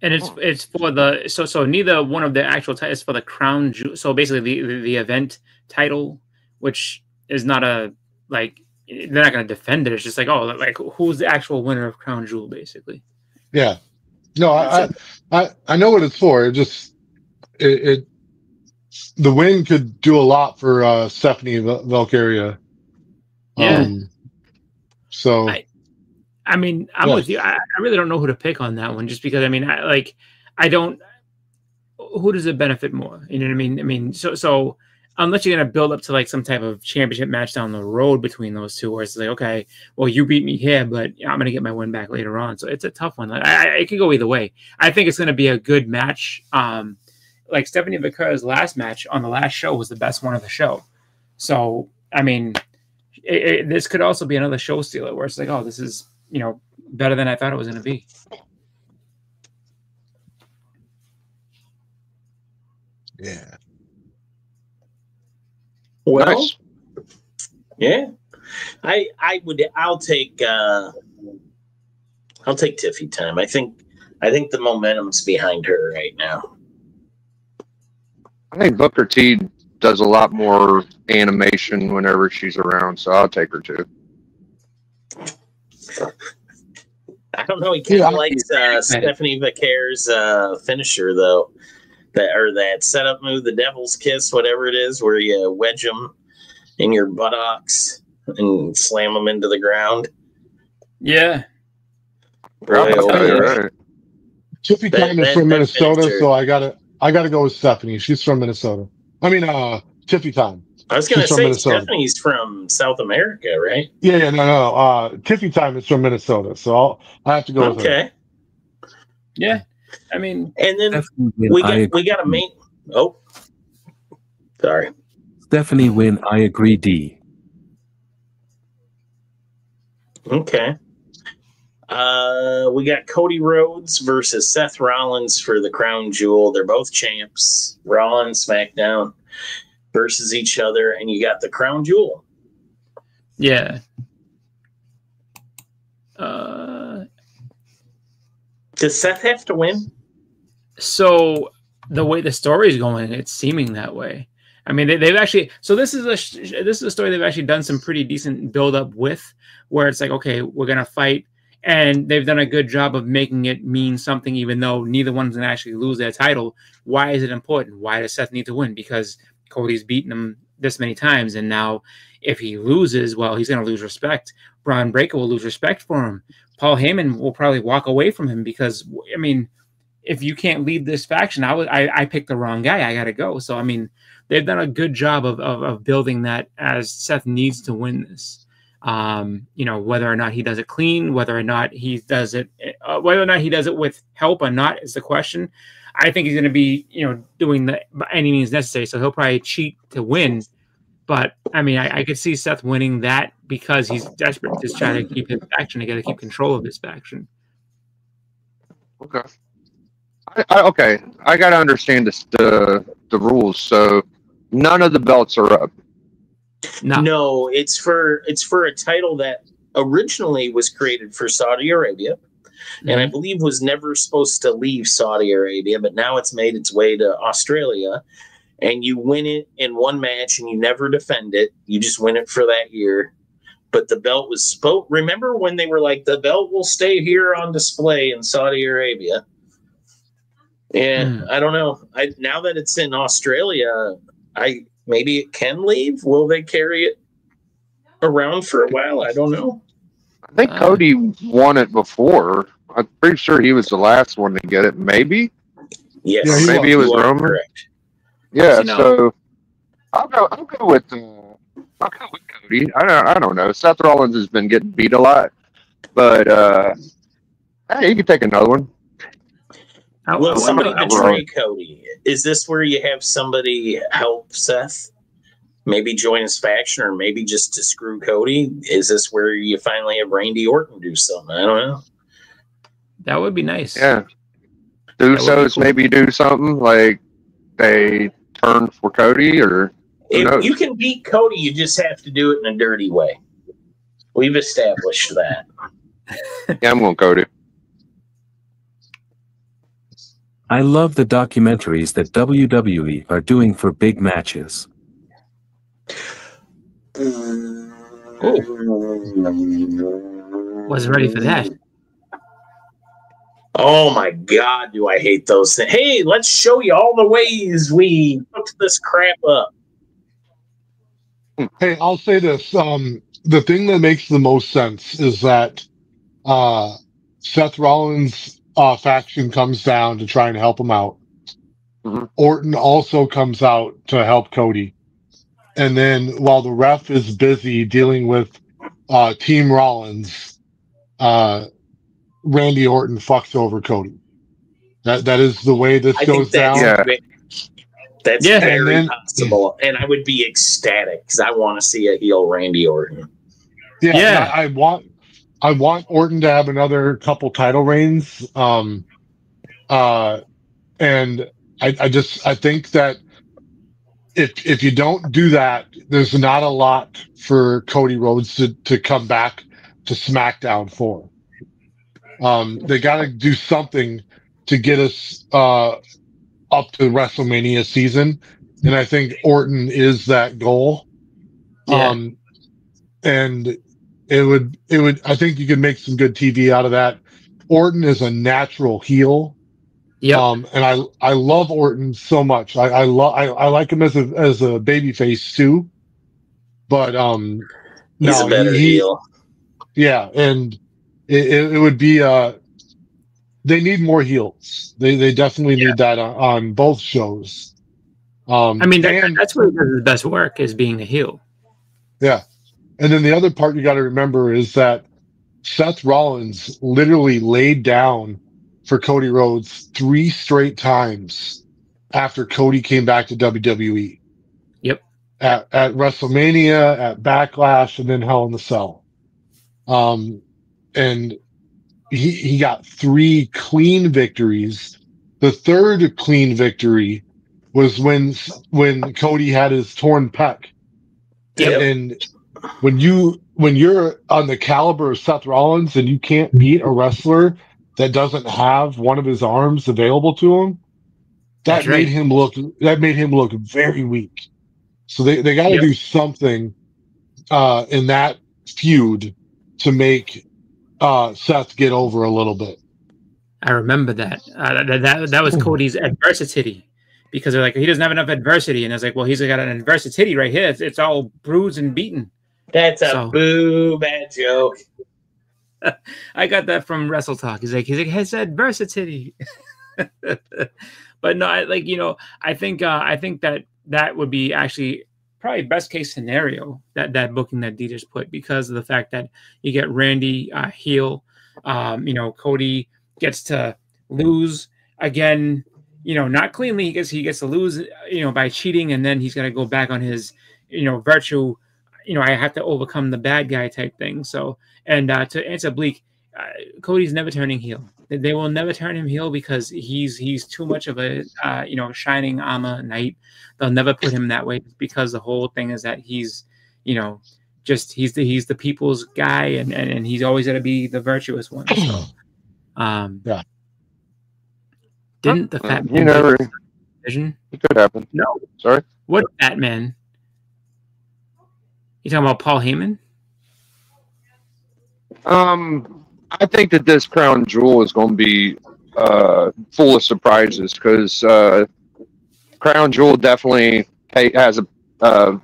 And it's for the so neither one of the actual titles for the Crown Jewel. So basically the event title, which is not a like they're not going to defend it. It's just like who's the actual winner of Crown Jewel, basically. Yeah. No, I know what it's for. It just the win could do a lot for Stephanie Valkyria. Yeah. So. I mean, I'm with you. I really don't know who to pick on that one, just because I mean, I don't. Who does it benefit more? You know what I mean? I mean, so unless you're gonna build up to like some type of championship match down the road between those two, where it's like, okay, well, you beat me here, but I'm gonna get my win back later on. So it's a tough one. Like, it could go either way. I think it's gonna be a good match. Like Stephanie Vaquer's last match on the last show was the best one of the show. So I mean, this could also be another show stealer where it's like, oh, this is better than I thought it was going to be. Yeah. Well, nice. Yeah, I'll take Tiffy time. I think the momentum's behind her right now. I think Booker T does a lot more animation whenever she's around, so I'll take her too. I don't know. He kind of likes Stephanie Vaquer's finisher, though. That setup move, the Devil's Kiss, whatever it is, where you wedge them in your buttocks and slam them into the ground. Yeah. Right. Tiffy Time is from Minnesota, so I gotta go with Stephanie. She's from Minnesota. I mean, Tiffy Time. I was going to say Stephanie's from South America, right? Yeah, no. Tiffy Time is from Minnesota, so I have to go with her. Okay. Yeah, I mean, and then we got a main. Oh, sorry. Stephanie win. I agree. D. Okay. We got Cody Rhodes versus Seth Rollins for the crown jewel. They're both champs. Raw and SmackDown versus each other, and you got the crown jewel. Yeah. Does Seth have to win? So the way the story is going, it's seeming that way. I mean, they've actually. So this is a story they've actually done some pretty decent build up with, where it's like, okay, we're gonna fight, and they've done a good job of making it mean something, even though neither one's gonna actually lose their title. Why is it important? Why does Seth need to win? Because Cody's beaten him this many times, and now if he loses, well, he's gonna lose respect. Braun Breaker will lose respect for him. Paul Heyman will probably walk away from him because, I mean, if you can't lead this faction, I picked the wrong guy. I got to go. So, I mean, they've done a good job of building that as Seth needs to win this. Whether or not he does it clean, whether or not he does it with help or not is the question. I think he's going to be, doing by any means necessary. So he'll probably cheat to win. But I mean, I could see Seth winning that because he's desperate to try to keep his faction. He got to keep control of his faction. Okay. I got to understand the rules. So none of the belts are up. No, it's for a title that originally was created for Saudi Arabia, and I believe was never supposed to leave Saudi Arabia, but now it's made its way to Australia, and you win it in one match and you never defend it. You just win it for that year. But the belt was remember when they were like, the belt will stay here on display in Saudi Arabia? And I don't know. Now that it's in Australia, maybe it can leave. Will they carry it around for a while? I don't know. I think Cody won it before. I'm pretty sure he was the last one to get it. Maybe. Yes. Yeah, maybe it was Roman. Correct. Yeah. So I'll go with Cody. I don't know. Seth Rollins has been getting beat a lot, but hey, you can take another one. Will somebody betray Cody? Is this where you have somebody help Seth? Maybe join his faction, or maybe just to screw Cody? Is this where you finally have Randy Orton do something? I don't know. That would be nice. Yeah. Usos cool. Maybe do something like they turn for Cody, or if you can beat Cody, you just have to do it in a dirty way. We've established that. Yeah, I'm going Cody. I love the documentaries that WWE are doing for big matches. Wasn't ready for that. Oh my God, do I hate those things. Hey, let's show you all the ways we hooked this crap up. Hey, I'll say this. The thing that makes the most sense is that Seth Rollins' faction comes down to try and help him out. Mm-hmm. Orton also comes out to help Cody. And then while the ref is busy dealing with Team Rollins, Randy Orton fucks over Cody. That is the way this goes down. Yeah. That's very possible. And I would be ecstatic because I want to see a heel Randy Orton. Yeah. I want Orton to have another couple title reigns. And I think that if you don't do that, there's not a lot for Cody Rhodes to come back to SmackDown for. They got to do something to get us up to WrestleMania season, and I think Orton is that goal. Yeah. And it would. I think you could make some good TV out of that. Orton is a natural heel. Yeah. And I love Orton so much. I like him as a babyface too. But he's a better heel. Yeah, and it would be they need more heels. They definitely need that on both shows. I mean, that's where the best work is, being a heel. Yeah. And then the other part you got to remember is that Seth Rollins literally laid down for Cody Rhodes 3 straight times after Cody came back to WWE. Yep. At WrestleMania, at Backlash, and then Hell in the Cell. And he got 3 clean victories. The third clean victory was when Cody had his torn pec. Yep. And when you're on the caliber of Seth Rollins and you can't beat a wrestler that doesn't have one of his arms available to him, that made him look very weak. So they got to do something in that feud to make Seth get over a little bit. I remember that. That was Cody's adversity, because they're like, he doesn't have enough adversity, and it's like, well, he's got an adversity right here. It's all bruised and beaten. That's a boo bad joke. I got that from Wrestle Talk. He's like his adversity. But no, I think that would be actually probably best case scenario, that booking that D just put, because of the fact that you get Randy heel, Cody gets to lose again, not cleanly. He gets to lose, by cheating, and then he's got to go back on his, virtue. I have to overcome the bad guy type thing. So, and to answer Bleak, Cody's never turning heel. They will never turn him heel because he's too much of a shining armor knight. They'll never put him that way, because the whole thing is that he's he's the people's guy, and he's always got to be the virtuous one. So, yeah. Didn't the Fat Man never vision? It could happen. No. Sorry. What Fat Man? You talking about Paul Heyman? I think that this Crown Jewel is going to be full of surprises, because Crown Jewel definitely has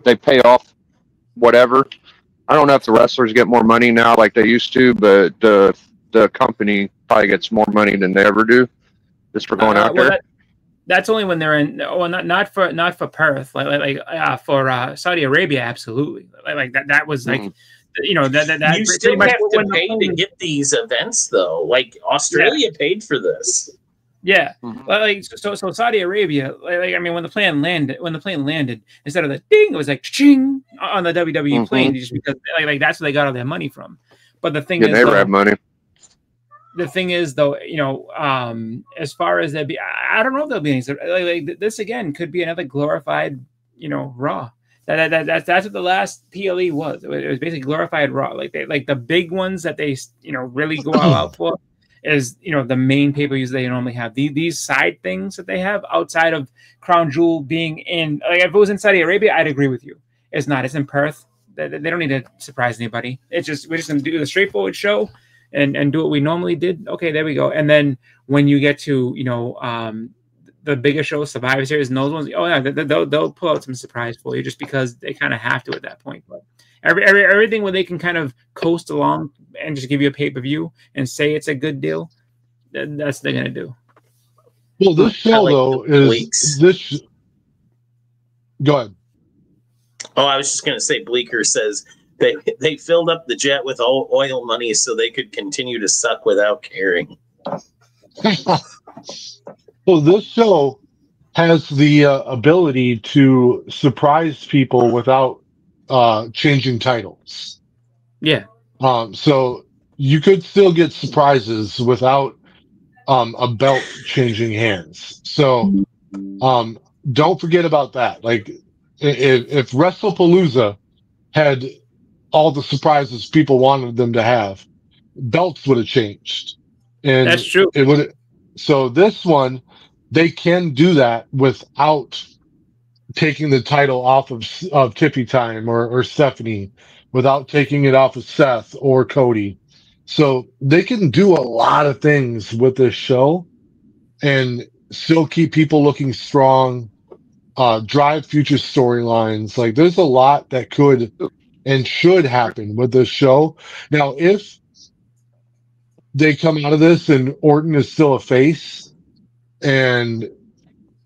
they pay off whatever. I don't know if the wrestlers get more money now like they used to, but the company probably gets more money than they ever do just for going out there. That's only when they're in. Oh, not for Perth, like for Saudi Arabia, absolutely. Like that was like. That you still have to pay to get these events, though. Like Australia paid for this. Yeah, like so Saudi Arabia. When the plane landed, instead of the ding, it was like ching on the WWE plane, just because that's where they got all their money from. But the thing is, they never have money. The thing is, though, as far as I don't know if there'll be any. This again could be another glorified, Raw. That's what the last PLE was. It was basically glorified Raw. Like the big ones that they really go all out for is the main pay-per-views they normally have. These side things that they have outside of Crown Jewel being in. Like if it was in Saudi Arabia, I'd agree with you. It's not. It's in Perth. They don't need to surprise anybody. We're just gonna do the straightforward show and do what we normally did. Okay, there we go. And then when you get to the bigger shows, Survivor Series, and those ones, they'll pull out some surprise for you, just because they kind of have to at that point. But everything where they can kind of coast along and just give you a pay-per-view and say it's a good deal, that's what they're gonna do. Well, this show is this. Go ahead. Oh, I was just gonna say, Bleeker says they filled up the jet with oil money so they could continue to suck without caring. Well, this show has the ability to surprise people without changing titles. Yeah. So you could still get surprises without a belt changing hands. So don't forget about that. Like if WrestlePalooza had all the surprises people wanted them to have, belts would have changed. And that's true. It would. So this one, they can do that without taking the title off of Tippy Time or Stephanie, without taking it off of Seth or Cody. So they can do a lot of things with this show and still keep people looking strong, drive future storylines. Like there's a lot that could and should happen with this show. Now, if they come out of this and Orton is still a face, and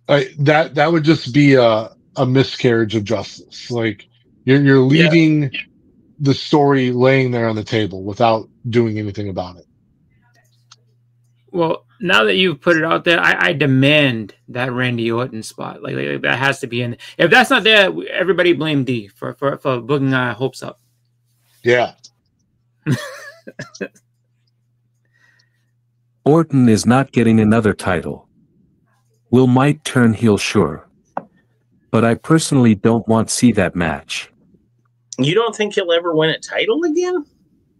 that would just be a miscarriage of justice. Like you're leaving the story laying there on the table without doing anything about it. Well, now that you've put it out there, I demand that Randy Orton spot. Like that has to be in. If that's not there, everybody blame D for booking hopes up. Yeah. Orton is not getting another title. Will might turn heel, sure. But I personally don't want to see that match. You don't think he'll ever win a title again?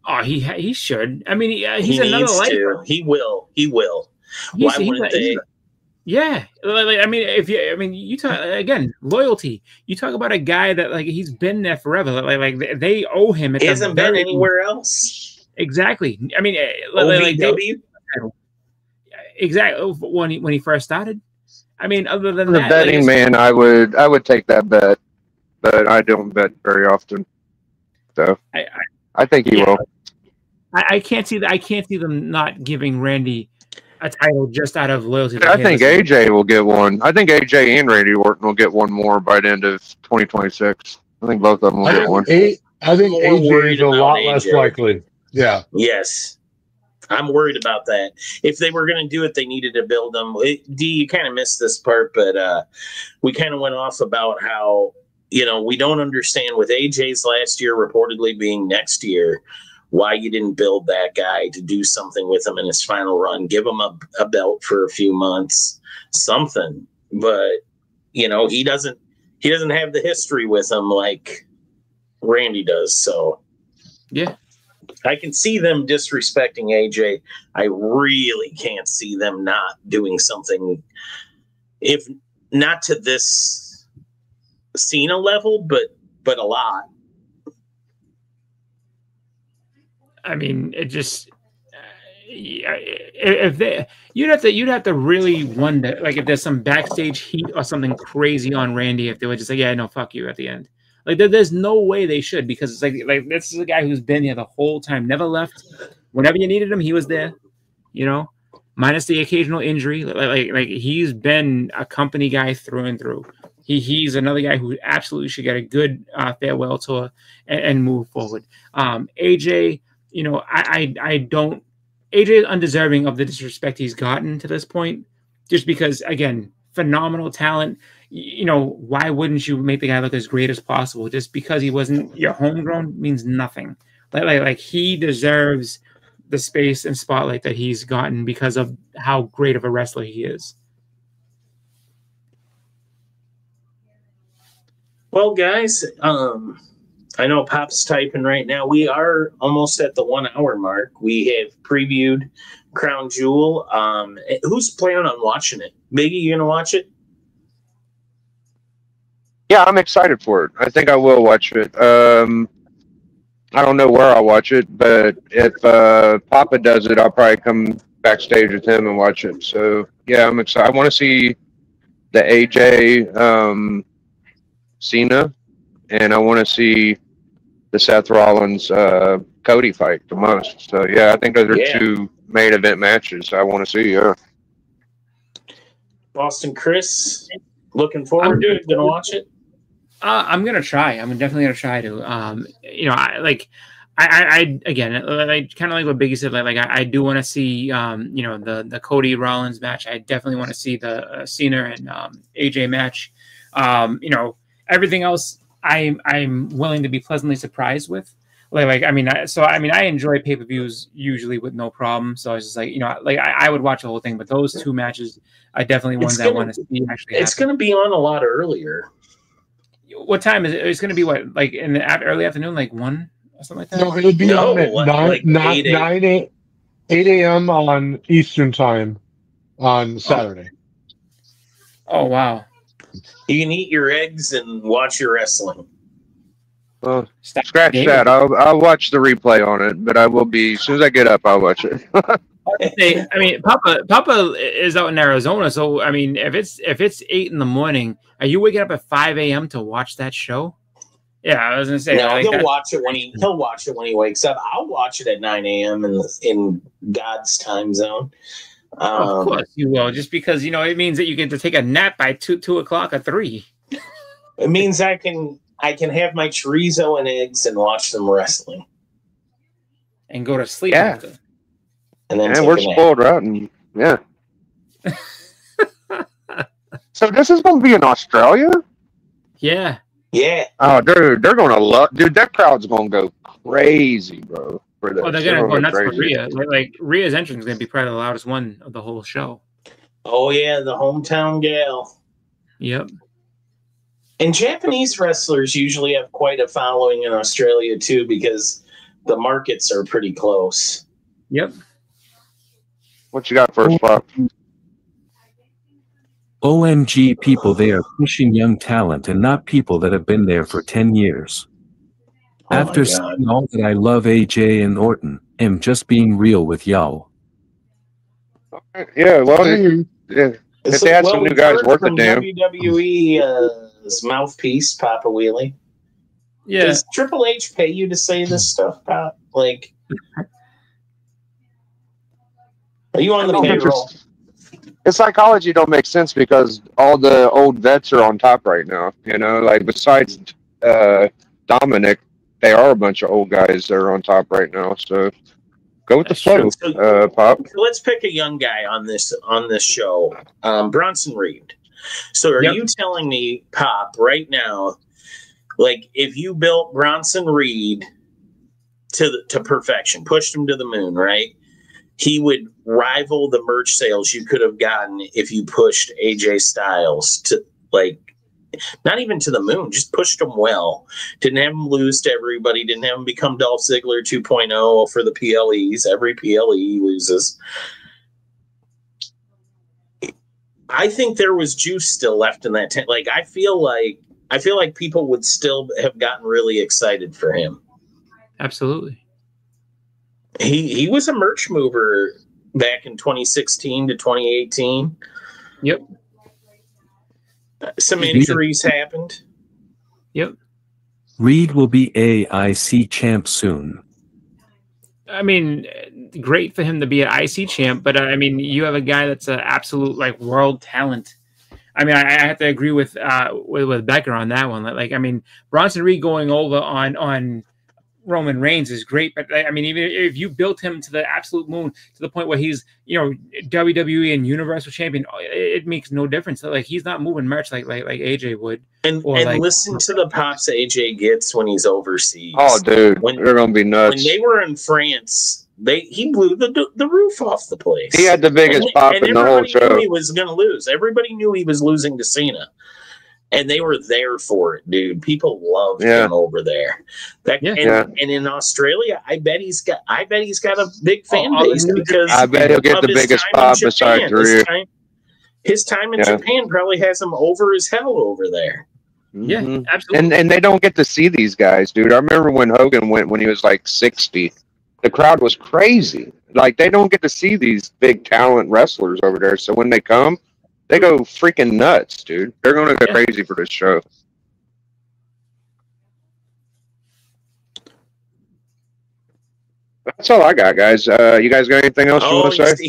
Oh, he should. I mean, he's he another needs to. He will. He will. Why wouldn't they? Yeah, I mean, you talk again loyalty. You talk about a guy that like he's been there forever. Like they owe him. He hasn't been anywhere else. Exactly. I mean, exactly when he first started. I mean, other than the that, betting man, I would take that bet, but I don't bet very often. So I think he will. I can't see that. I can't see them not giving Randy a title just out of loyalty. I think AJ will get one. I think AJ and Randy Orton will get one more by the end of 2026. I think both of them will get one. I think AJ is a lot less likely. Yeah. Yes. I'm worried about that. If they were going to do it, they needed to build them. D, you kind of missed this part, but we kind of went off about how, we don't understand with AJ's last year reportedly being next year, why you didn't build that guy to do something with him in his final run. Give him a belt for a few months, something. But, he doesn't have the history with him like Randy does. So, yeah. I can see them disrespecting AJ. I really can't see them not doing something, if not to this Cena level, but a lot. I mean, it just if you'd have to really wonder, like if there's some backstage heat or something crazy on Randy, if they would just say, "Yeah, no, fuck you" at the end. Like there's no way they should, because it's like this is a guy who's been here the whole time, never left. Whenever you needed him, he was there. Minus the occasional injury. Like he's been a company guy through and through. He's another guy who absolutely should get a good farewell tour and move forward. AJ, I don't. AJ is undeserving of the disrespect he's gotten to this point, just because, again, phenomenal talent. Why wouldn't you make the guy look as great as possible? Just because he wasn't your homegrown means nothing. Like he deserves the space and spotlight that he's gotten because of how great of a wrestler he is. Well, guys, I know Pop's typing right now. We are almost at the 1 hour mark. We have previewed Crown Jewel. Who's planning on watching it? Biggie, you gonna watch it? Yeah, I'm excited for it. I think I will watch it. I don't know where I'll watch it, but if Papa does it, I'll probably come backstage with him and watch it. So yeah, I'm excited. I want to see the AJ Cena, and I want to see the Seth Rollins Cody fight the most. So yeah, I think those are two main event matches I want to see. Yeah. Boston Chris, looking forward to it. Gonna watch it. I'm gonna try. I'm definitely gonna try to. I again, kind of like what Biggie said. I do want to see, the Cody Rollins match. I definitely want to see the Cena and AJ match. Everything else, I'm willing to be pleasantly surprised with. I enjoy pay-per-views usually with no problem. So I was just I would watch the whole thing, but those two matches are definitely ones I want to see actually. It's going to be on a lot earlier. What time is it? It's going to be what, like in the early afternoon, like 1 or something like that? No, it would be on at 8 a.m. on Eastern time on Saturday. Oh, wow. You can eat your eggs and watch your wrestling. Well, scratch that. I'll watch the replay on it, but I will be, as soon as I get up, I'll watch it. Papa is out in Arizona, so if it's 8 in the morning, are you waking up at 5 a.m. to watch that show? Yeah, I was gonna say. No, he'll watch it when he wakes up. I'll watch it at 9 a.m. in God's time zone. Of course you will, just because it means that you get to take a nap by 2 o'clock or 3. It means I can have my chorizo and eggs and watch them wrestling and go to sleep after. And then we're spoiled, right? And, yeah. So this is going to be in Australia? Yeah. Yeah. Oh, dude, they're going to love. Dude, that crowd's going to go crazy, bro, for for this. Oh, they're gonna go nuts for crazy. Rhea. Like Rhea's entrance is gonna be probably the loudest one of the whole show. Oh yeah, the hometown gal. Yep. And Japanese wrestlers usually have quite a following in Australia too, because the markets are pretty close. Yep. What you got first, Pop? OMG, people, they are pushing young talent and not people that have been there for 10 years. Oh After saying all that, I love AJ and Orton, am just being real with y'all. Yeah, well, yeah. If they had some new guys worth a damn. WWE's mouthpiece, Papa Wheelie. Yeah. Does Triple H pay you to say this stuff, Pop? Like, are you on the payroll? His psychology don't make sense because all the old vets are on top right now. You know, like besides Dominic, they are a bunch of old guys that are on top right now. So go with the flow, Pop. So let's pick a young guy on this show, Bronson Reed. So are you telling me, Pop, right now, like if you built Bronson Reed to perfection, pushed him to the moon, right? He would rival the merch sales you could have gotten if you pushed AJ Styles to, like, not even to the moon, just pushed him well. Didn't have him lose to everybody, didn't have him become Dolph Ziggler 2.0 for the PLEs. Every PLE he loses. I think there was juice still left in that tent. Like, I feel like people would still have gotten really excited for him. Absolutely. He was a merch mover back in 2016 to 2018. Yep. Some injuries happened. Yep. Reed will be AIC champ soon. I mean, great for him to be an IC champ, but I mean, you have a guy that's an absolute like world talent. I mean, I have to agree with Becker on that one. Like, I mean, Bronson Reed going over on Roman Reigns is great, but I mean, even if you built him to the absolute moon to the point where he's, you know, WWE and Universal Champion, it makes no difference. Like, he's not moving merch like AJ would. And like, listen to the pops AJ gets when he's overseas. Oh, dude, they're gonna be nuts. When they were in France, he blew the roof off the place. He had the biggest pop in the whole show. Everybody knew he was going to lose. Everybody knew he was losing to Cena. And they were there for it, dude. People loved him over there. And in Australia, I bet he's got a big fan base because I bet he'll get the biggest pop besides Rhea. His time in Japan probably has him over as hell over there. Yeah, absolutely. And they don't get to see these guys, dude. I remember when Hogan went when he was like 60. The crowd was crazy. Like, they don't get to see these big talent wrestlers over there. So when they come, they go freaking nuts, dude. They're going to go crazy for this show. That's all I got, guys. You guys got anything else you want to say?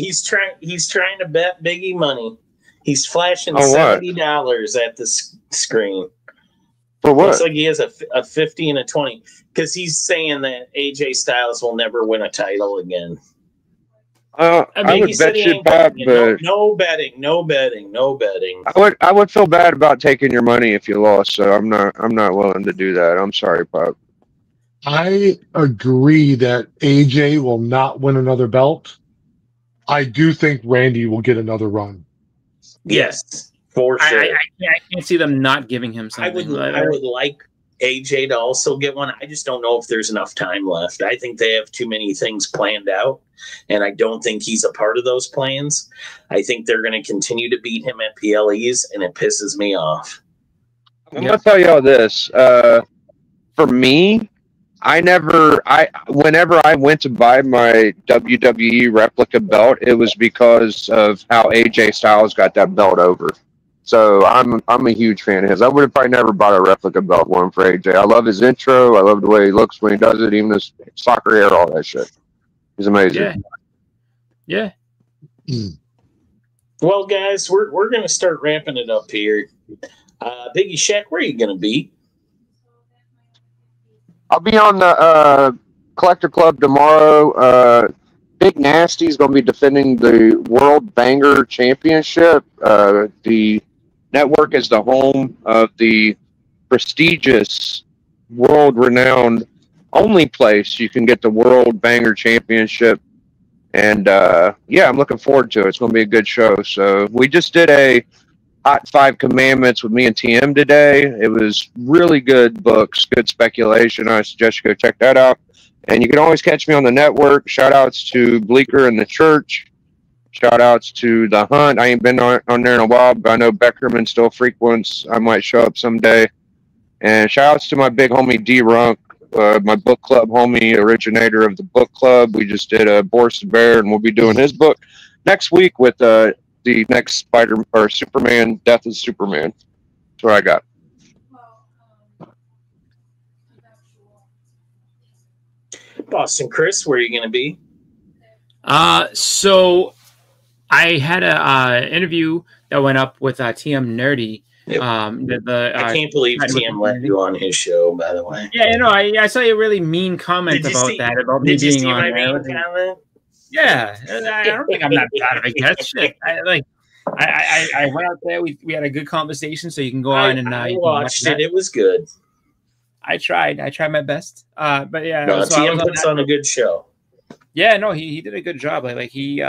He's trying to bet Biggie money. He's flashing $70 at the screen. For what? Looks like he has a 50 and a 20 because he's saying that AJ Styles will never win a title again. I would bet you, Bob, but no betting. I would feel bad about taking your money if you lost, so I'm not willing to do that. I'm sorry, Bob. I agree that AJ will not win another belt. I do think Randy will get another run. Yes, for sure. I can't see them not giving him something. I would like AJ to also get one. I just don't know if there's enough time left. I think they have too many things planned out, and I don't think he's a part of those plans. I think they're going to continue to beat him at PLEs, and it pisses me off. I'm going to tell y'all this. For me, whenever I went to buy my WWE replica belt, it was because of how AJ Styles got that belt over. So I'm a huge fan of his. I would have probably never bought a replica belt one for AJ. I love his intro. I love the way he looks when he does it, even his soccer hair, all that shit. He's amazing. Yeah. Well, guys, we're going to start wrapping it up here. Biggie Shaq, where are you going to be? I'll be on the Collector Club tomorrow. Big Nasty's going to be defending the World Banger Championship. The network is the home of the prestigious, world-renowned only place you can get the World Banger Championship. And yeah, I'm looking forward to it. It's going to be a good show. So we just did a Hot 5 Commandments with me and TM today. It was really good books, good speculation. I suggest you go check that out. And you can always catch me on the network. Shout outs to Bleecker and the Church. Shout outs to The Hunt. I ain't been on there in a while, but I know Beckerman still frequents. I might show up someday. And shout outs to my big homie D Runk, my book club homie, originator of the book club. We just did Boris the Bear, and we'll be doing his book next week with the next Spider or Superman, Death of Superman. That's what I got. Boston Chris, where are you going to be? So I had a interview that went up with TM Nerdy. Yep. I can't believe TM let you on his show, by the way. Yeah, I saw a really mean comment about me being on there. Yeah, I don't think I'm that bad of a guest. Shit, I went out there. We had a good conversation, so you can go on and I watched it. It was good. I tried my best. But yeah, no, TM puts on a good show. Yeah, no, he did a good job. He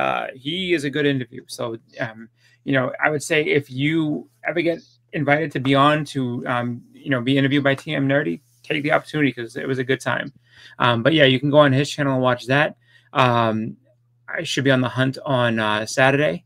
is a good interview. So I would say if you ever get invited to be on to be interviewed by TM Nerdy, take the opportunity because it was a good time. But yeah, you can go on his channel and watch that. I should be on The Hunt on Saturday.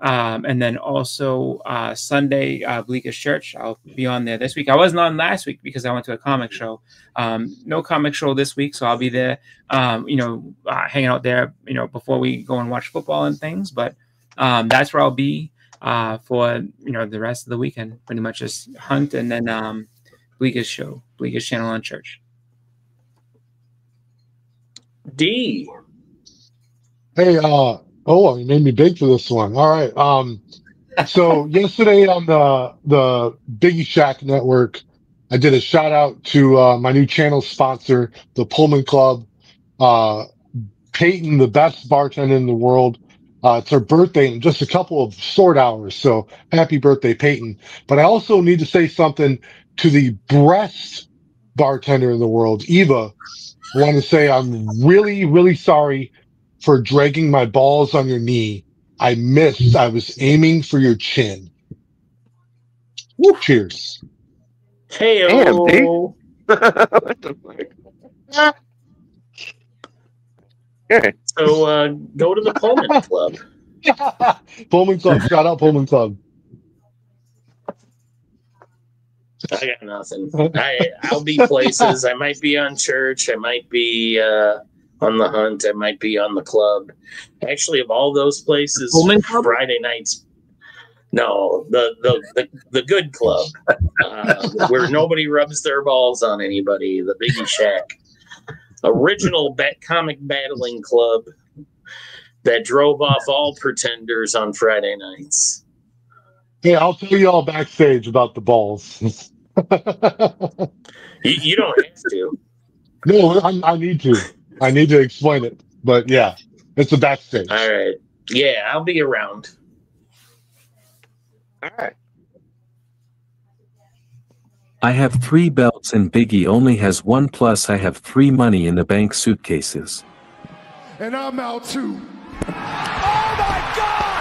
And then also Sunday, Bleeker's Church. I'll be on there this week. I wasn't on last week because I went to a comic show. No comic show this week, so I'll be there, hanging out there, before we go and watch football and things. But that's where I'll be for the rest of the weekend. Pretty much just Hunt and then Bleeker's show, Bleeker's channel on Church. D. Hey, oh, you made me big for this one. All right. So yesterday on the Biggie Shack Network, I did a shout out to my new channel sponsor, the Pullman Club. Peyton, the best bartender in the world. It's her birthday in just a couple of short hours. So happy birthday, Peyton. But I also need to say something to the best bartender in the world, Eva. I want to say I'm really, really sorry for dragging my balls on your knee. I missed. I was aiming for your chin. Woo. Cheers. Hey, what the fuck? Okay. So go to the Pullman Club. Pullman Club. Shout out Pullman Club. I got nothing. I'll be places. I might be on Church. I might be on The Hunt. I might be on the club. Actually, of all those places, Friday nights. No, the good club where nobody rubs their balls on anybody. The Biggie Shack, original comic battling club that drove off all pretenders on Friday nights. Hey, I'll tell you all backstage about the balls. You don't have to. No, I need to. I need to explain it. But yeah, it's a backstage. All right. Yeah, I'll be around. All right. I have 3 belts and Biggie only has 1, plus I have 3 money in the bank suitcases. And I'm out too. Oh my God!